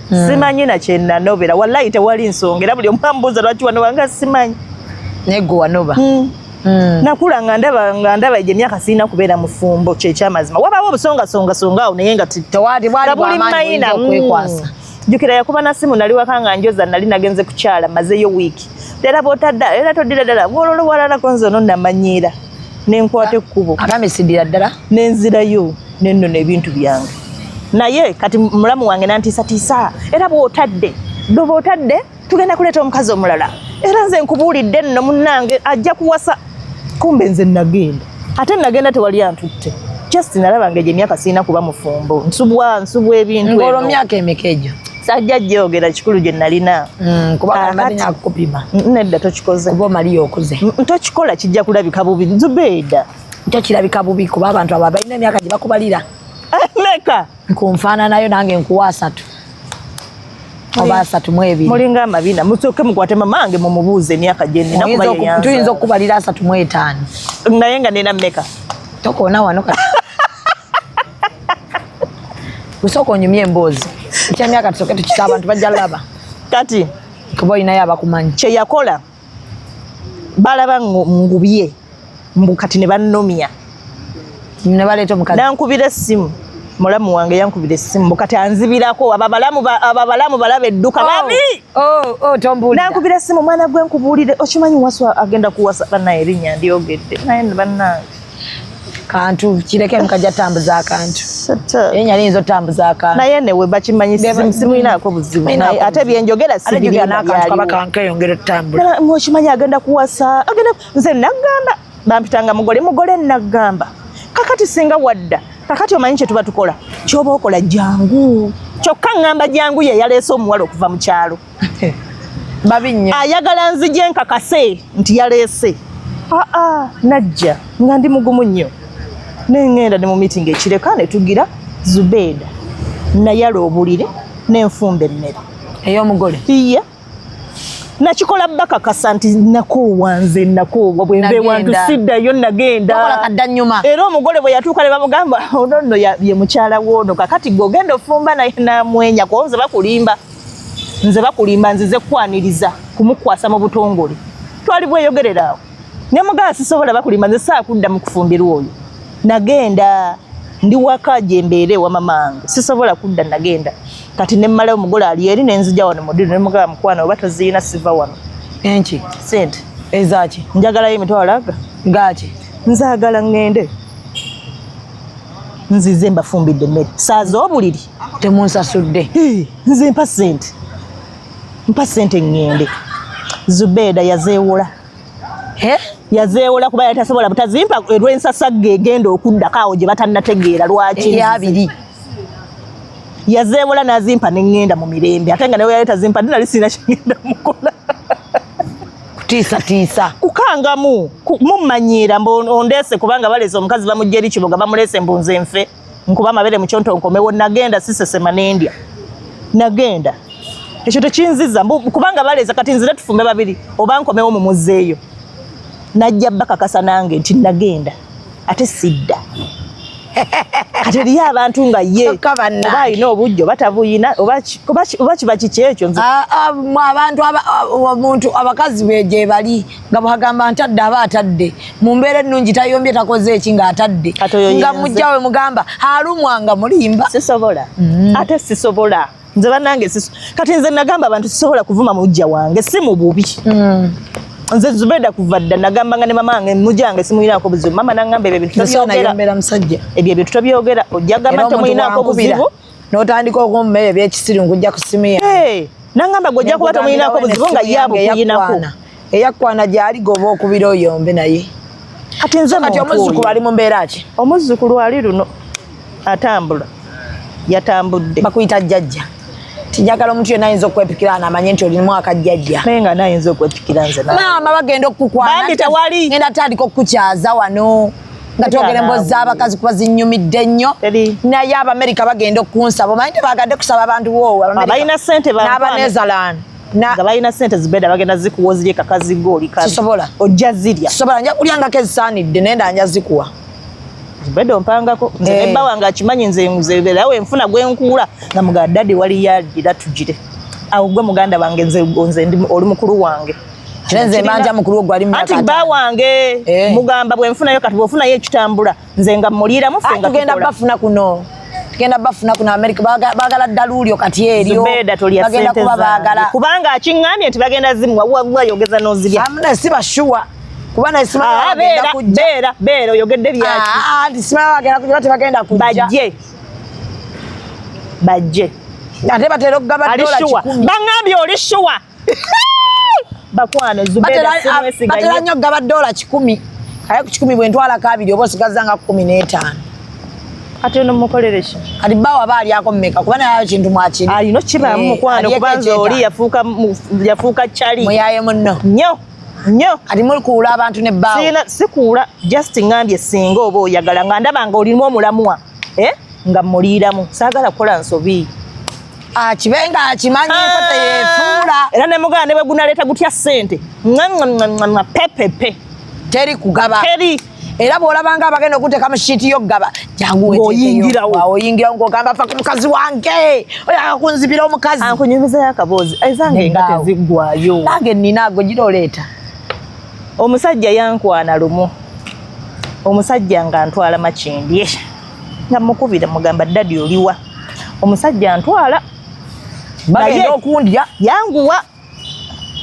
simanyi nakye nanobera wallahi tewali nsonga era buli omu ambuuza lwaki wanobanga simanyi naye gwe wanoba nakula nga ndaba egyo emyaka sirina kubeera mufumbo kyekyamazima wabaawo obusongasonga awo naye nga tewali mayina okwekwasa jjukira yakuba na simu nali waka nga njoza nali nagenze kukyala mazeeyo wiiki era bw'otadda era toddira ddala bwololo walalako nze ono namanyiira nenkwata ekkubo agambe siddira ddala nenzirayo nennono ebintu byange naye kati mulamu wange nantiisatiisa era bw'otadde tugenda kuleeta omukazi omulala era nze nkubuulidde nno munnange ajja kuwasa kumbe nze nagenda ate nagenda tewali antutte just nalabanga egyo emyaka sirina kuba mufumbo nsubwa ebintu ng'olwo myaka emeka egyo sajja gyogera kikulu gye nalina kubanga kupima nedda tokikoze kuba omaliyo okuze tokikola kijja kulabika bubi Zubeida tekirabika bubi kuba abantu abo balina emyaka gye bakubalira meka nkunfaananayo nange nkuwa 3 oba 32 mulinga amabina musooke mukwate mamange mumubuuze emyaka gye nnina kuba yeyanza tuyinza okukubalira 35 naye nga nina meka tokoona wano kati usooka onyumya emboozi ekyamyaka tusooke tukisa abantu bajja laba kati kuba olinayo abakumanyi kyeyakola balaba ngubye mbu kati ne bannomya ne baleeta omukazi nankubira essimu mulamu wange yankubira essimu mbu kati anzibirako ababalamu balaba edduka babi tombulira nankubira essimu mwana gwe nkubuulire okimanyi waswa agenda kuwasa bannaye erinnya ndyogedde naye bannange kantu kireke mukajja tambuza akantu yenya yinza otambuza akantu naye newe bakimanyi simuyinaako buzibu ate byenjogera sibiyongera tutambula okimanyi agenda kuwasa nze nagamba bampitanga mugole nagamba kakati singa wadda kakati omanyi kye tuba tukola kyoba okola jangu kyokka ngamba jangu ye yaleese omuwala okuva mu kyalo babinnya ayagala nzije nkakase nti yaleese najja nga ndi mugumu nnyo nengenda ne mu meeting ekireka ne tugira Zubeida nayala obulire nenfumba emmere ey'omugole iye nakikola bakakasa nti nakoowa bwembe wantu siddayo nagenda era omugole bwe yatuuka ne bamugamba ono ye mukyala woono kakati gwe ogenda ofumba naye namwenya kuba nze bakulimba nzize kukwaniriza kumukwasa mu butongole twali bweyogerera awo nemugamba sisobola bakulimba nze saakudda mu kufumbirwa oyo nagenda ndi waka gyembeere wa mamange sisobola kudda nagenda kati nemmala omugole ali eri nenzija wano mudiri nemugamba mukwana oba toziina siva wano enki sente ezaki njagalayo emitwalaga ngaki nzaagala ngende nzize mbafumbidde emmere saaza obuliri temunsasudde nze mpa sente ngende Zubeida yazeewola kuba yali tasobola butazimpa olw'ensasagge egenda okuddako awo gye batannategeera lwaki eyabiri yazeewola n'azimpa neŋŋenda mu mirembe ate nga nawe yali tazimpa nali sirina kyegenda mukola kutiisatiisa kukangamu mummanyiira ondeese kubanga baleese omukazi bamugja eri kibuga bamuleese mbunze nfe nkuba amabere mu kyonto nkomewo nagenda sisesema n'endya nagenda ekyo tekinziza kubanga baleese kati nzire tufumbe babiri oba nkomewo mumuzeeyo najja bakakasa nange nti nagenda ate sidda kati eriyo abantu nga ye oba alina obujjo batabuyina oba kiba kiki ekyo abantu abakazi begye bali nga bwagamba ntadde aba atadde mu mbeera ennungi tayombye takoze eki ng'atadde nga mujjawe mugamba alumwa nga mulimba sisobola ate sisobola nze bannange kati nze nagamba abantu sisobola kuvuma mujja wange si mu bubi nze Zubeida kuva dda nagambanga ne mamange mujjange simuyinaako buzibu mama nangamba ebyo bintu tobyogera musajja ebyo bintu tobyogera ojja gamba temuyinaako buzibu n'otandika okumumera ebyekisiri nkujja ku simu yange. Nangamba gojja kuba tomuyinako buzibu nga yabo kuyinako. Eyakwana gyali goba okubira oyombe naye. Kati nze kati omuzzukulu ali mu mbeera ki? Omuzzukulu ali luno atambula. Yatambudde. Bakuyita jjajja. Tijagala omuntu yenna ayinza okwepikira n'amanye nti olimu akajjajja. Naye nga nayinza okwepikira nze nawe. Maama bagenda okukukwana. Bambi tewali. Ngenda tandika okukukyaza wano. Nga twogera emboozi z'abakazi kuba zinnyumidde nnyo. Naye Abamerika bagenda okunsaba. Omanyi tebagadde kusaba abantu bo Abamerika. Balina ssente n'Abanezaland. Nga balina ssente Zubeda bagenda zikuwa zirye kakazi goli kazi. Sisobola. Ojja zirya. Sisobola nja kulyangako ezisaanidde nenda nja zikuwa. Zubeda ompangako. Nze ne bba wange akimanyi nze berawe enfuna gwenkuula nga muga daddy wali yagira tujire. Awo gwe muganda wange nze oli mukulu wange. Nze manja mukulu gwali myaka. Ati bba wange mugamba bwenfunayo kati bwofunayo ekitambula nze nga mulira mu fenga tugenda bafuna kuno. Tugenda bafuna kuno Amerika bagala ddalulyo kati eryo. Zubeda tolya sente bagala. Kubanga akiŋŋambye nti bagenda zimuwa wayogeza n'ozirya. Amuna siba sure. Kubana isima bagenda kujja. Beera oyogedde byaki. Isima bagenda kujja bati bagenda kujja. Bajje. Ate batera okugaba dola 10. Bangambye oli sure. Bakwana Zubeda simwesigaye. Batera nnyo okugaba dola 10. Kaya ku 10 bwe ntwala kabiri oba osigaza nga 15. Ate ono mukolere ki? Kati bawa baali ako mmeka kuba nayo kintu mwakiri. Alino kiba mukwano kubanza oli yafuuka chali. Muyaye munno. Nnyo. Kati muli kuula abantu ne baawo. Sikuula just ngambye singa oba oyagala nga ndaba nga olimu omulamuwa. Nga muliiramu. Saagala kukola nsobi. Kibenga akimanyi ko teyefuula. Era ne muganda ne bwe gunaleeta gutya ssente. Pepepe. Teri kugaba. Teri. Era bw'olabanga abagenda okuteeka mu shiti y'okugaba jangu oyingirawo ng'ogamba fa ku mukazi wange oyagala kunzibira omukazi ankunyumizayo akaboozi ezange nga teziggwayo nange nnina ago gira oleeta omusajja yankwana lumu omusajja nga ntwala Makindye nga mukubira mugamba dadi oliwa omusajja ntwala bagenda okundya yanguwa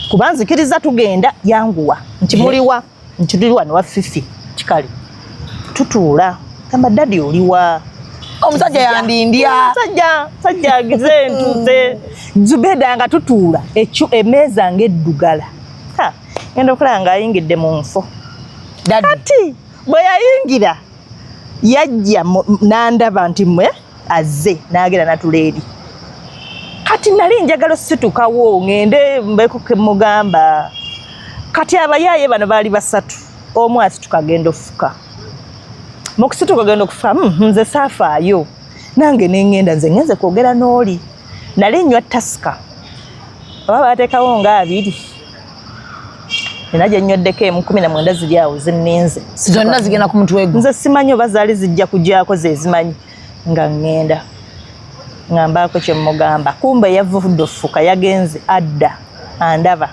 kuba nzikiriza tugenda yanguwa nti muliwa nti tuliwa ne wa fifi kikali tutuula kamba dadi oliwa omusajja yandindya sajja agize ntuze Zubeda nga tutuula emeeza ng'eddugala ngenda okulaba ng'ayingidde mu nfo kati bwe yayingira yajja n'andaba nti mwe azze n'agenda natula eri kati nali njagala situkawo ngende mbekuke mugamba kati abayaaye bano baali basatu omu ati tukagenda ofuka mu kusituka genda okufa nze saafaayo nange nengenda nze ngenze kwogera n'oli nali nnywa tasika oba baateekawo nga 2 nina gye nnyweddeko emu 19 ziri awo zinninze zonna zigenda ku mutwe gwo nze simanyi oba zaali zijja kugyako ze zimanyi nga ngenda ngambaako kye mugamba kumbe yavudde ofuka yagenze adda andaba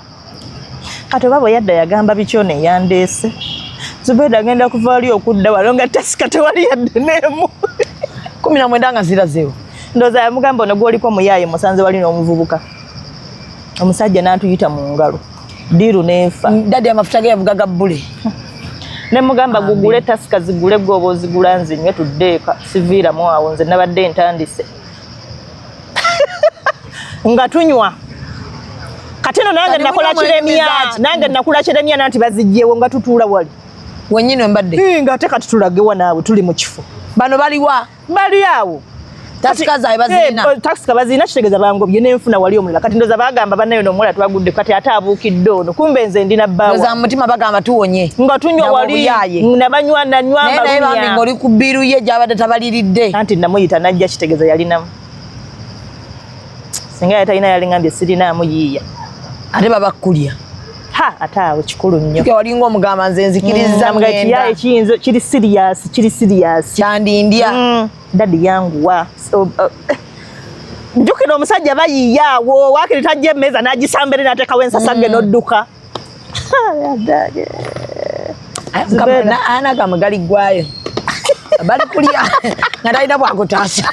kati oba bwe yadda yagamba bikyo ne yandeese Zubeda agenda kuva ali okudda walo nga tasika tewali yadde neemu 19 nga zirazeewo ndowooza yamugamba ono gwoliko muyaaye musanze wali n'omuvubuka omusajja n'atuyita mu ngalo diiru n'enfa dadi amafuta ge yavugaga bbule ne mugamba gugule tasika zigule gwe oba ozigula nzinywe tuddeeka siviiramu awo nze nabadde ntandise nga tunywa kati no nange nakula kiremya nanti bazijjeewo nga tutuula wali wennyini wembadde nga ate kati tulagewa naawe tuli mu kifo bano baliwa bali awo tasika zaabwe bazirina tasika bazirina kitegeeza bangobye n'enfuna wali omulala kati ndoza bagamba bannayo n'omuwala twagudde kati ate abuukidde ono kumbe nze ndina bbaawa ndoza mu mutima bagamba tuwonye nga tunywa wali nabanywa nanywa mbalunya ng'oli ku bbiru ye gy'abadde tabaliridde anti namuyita najja kitegeeza yalinamu singa yatalina yalingambye sirinaamu yiiya ate baba kulya ate awo kikulu nnyo walinga omugamba nze nzikiriza kiyaye kiyinza kiri siriyasi kyandindya dadi yanguwa njukira omusajja bayiiya awo waakiri tajja emmeeza n'agisambere n'ateekawo ensasage n'odduka anagamwe gali ggwayo bali kulya nga talina bwakutaasa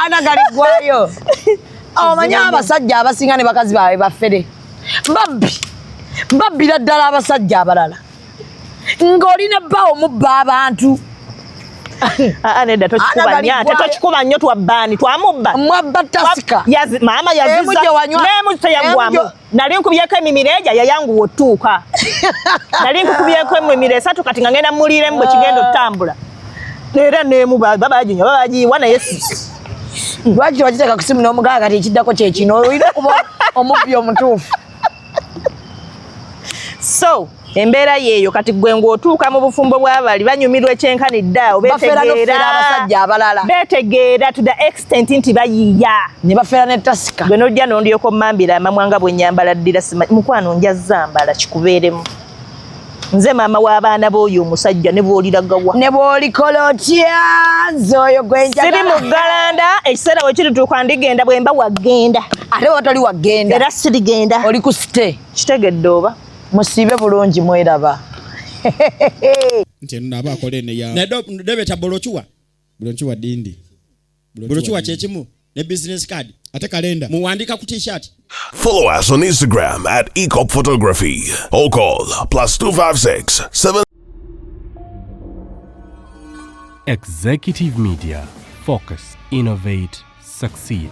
ana gali ggwayo omanyi abasajja abasinga ne bakazi baabwe baffere mbabbira ddala abasajja abalala ng'olina bbawo mubba abantu Nedda tochikuba nya tochikuba nnyo twabbani twamubba mwabba tasika mama yaziza nemu teyagwamu nali nkubyeko emimireja yayangu wotuuka nali nkubyeko emimire 3 kati ngenda mulire mbwe kigendo tambula era nemu babaji wana Yesu lwaki wajiteka kusimu n'omugaga kati ekiddako kye kino olina kuba omubbi omutuufu. So embeera yeeyo kati gwe ng'otuuka mu bufumbo bw'abali banyumirwa ekyenkanidde betegeera abasajja abalala betegeera to the extent nti bayiiya ne bafeera ne tasika gwe n'ojja n'ondyeko mmambira amamwanga bwe nnyambala ddira mukwano njazambala kikubeeremu nze maama w'abaana b'oyo omusajja ne bw'oliragawa ne bw'olikola otya nze oyo gwe njagala siri mu ggalanda ekiseera we kirituuka ndigenda bwe mba wagenda ate watali wagenda era sirigenda oli ku site kitegedde oba musiibe bulungi mweraba nti eno naaba akola eno ya nedebeta bolochuwa dindi bolochuwa kyekimu ne business card ate kalenda muwandika ku t-shirt. Follow us on Instagram at Ecop Photography or call +256 7. Executive Media. Focus, innovate, succeed.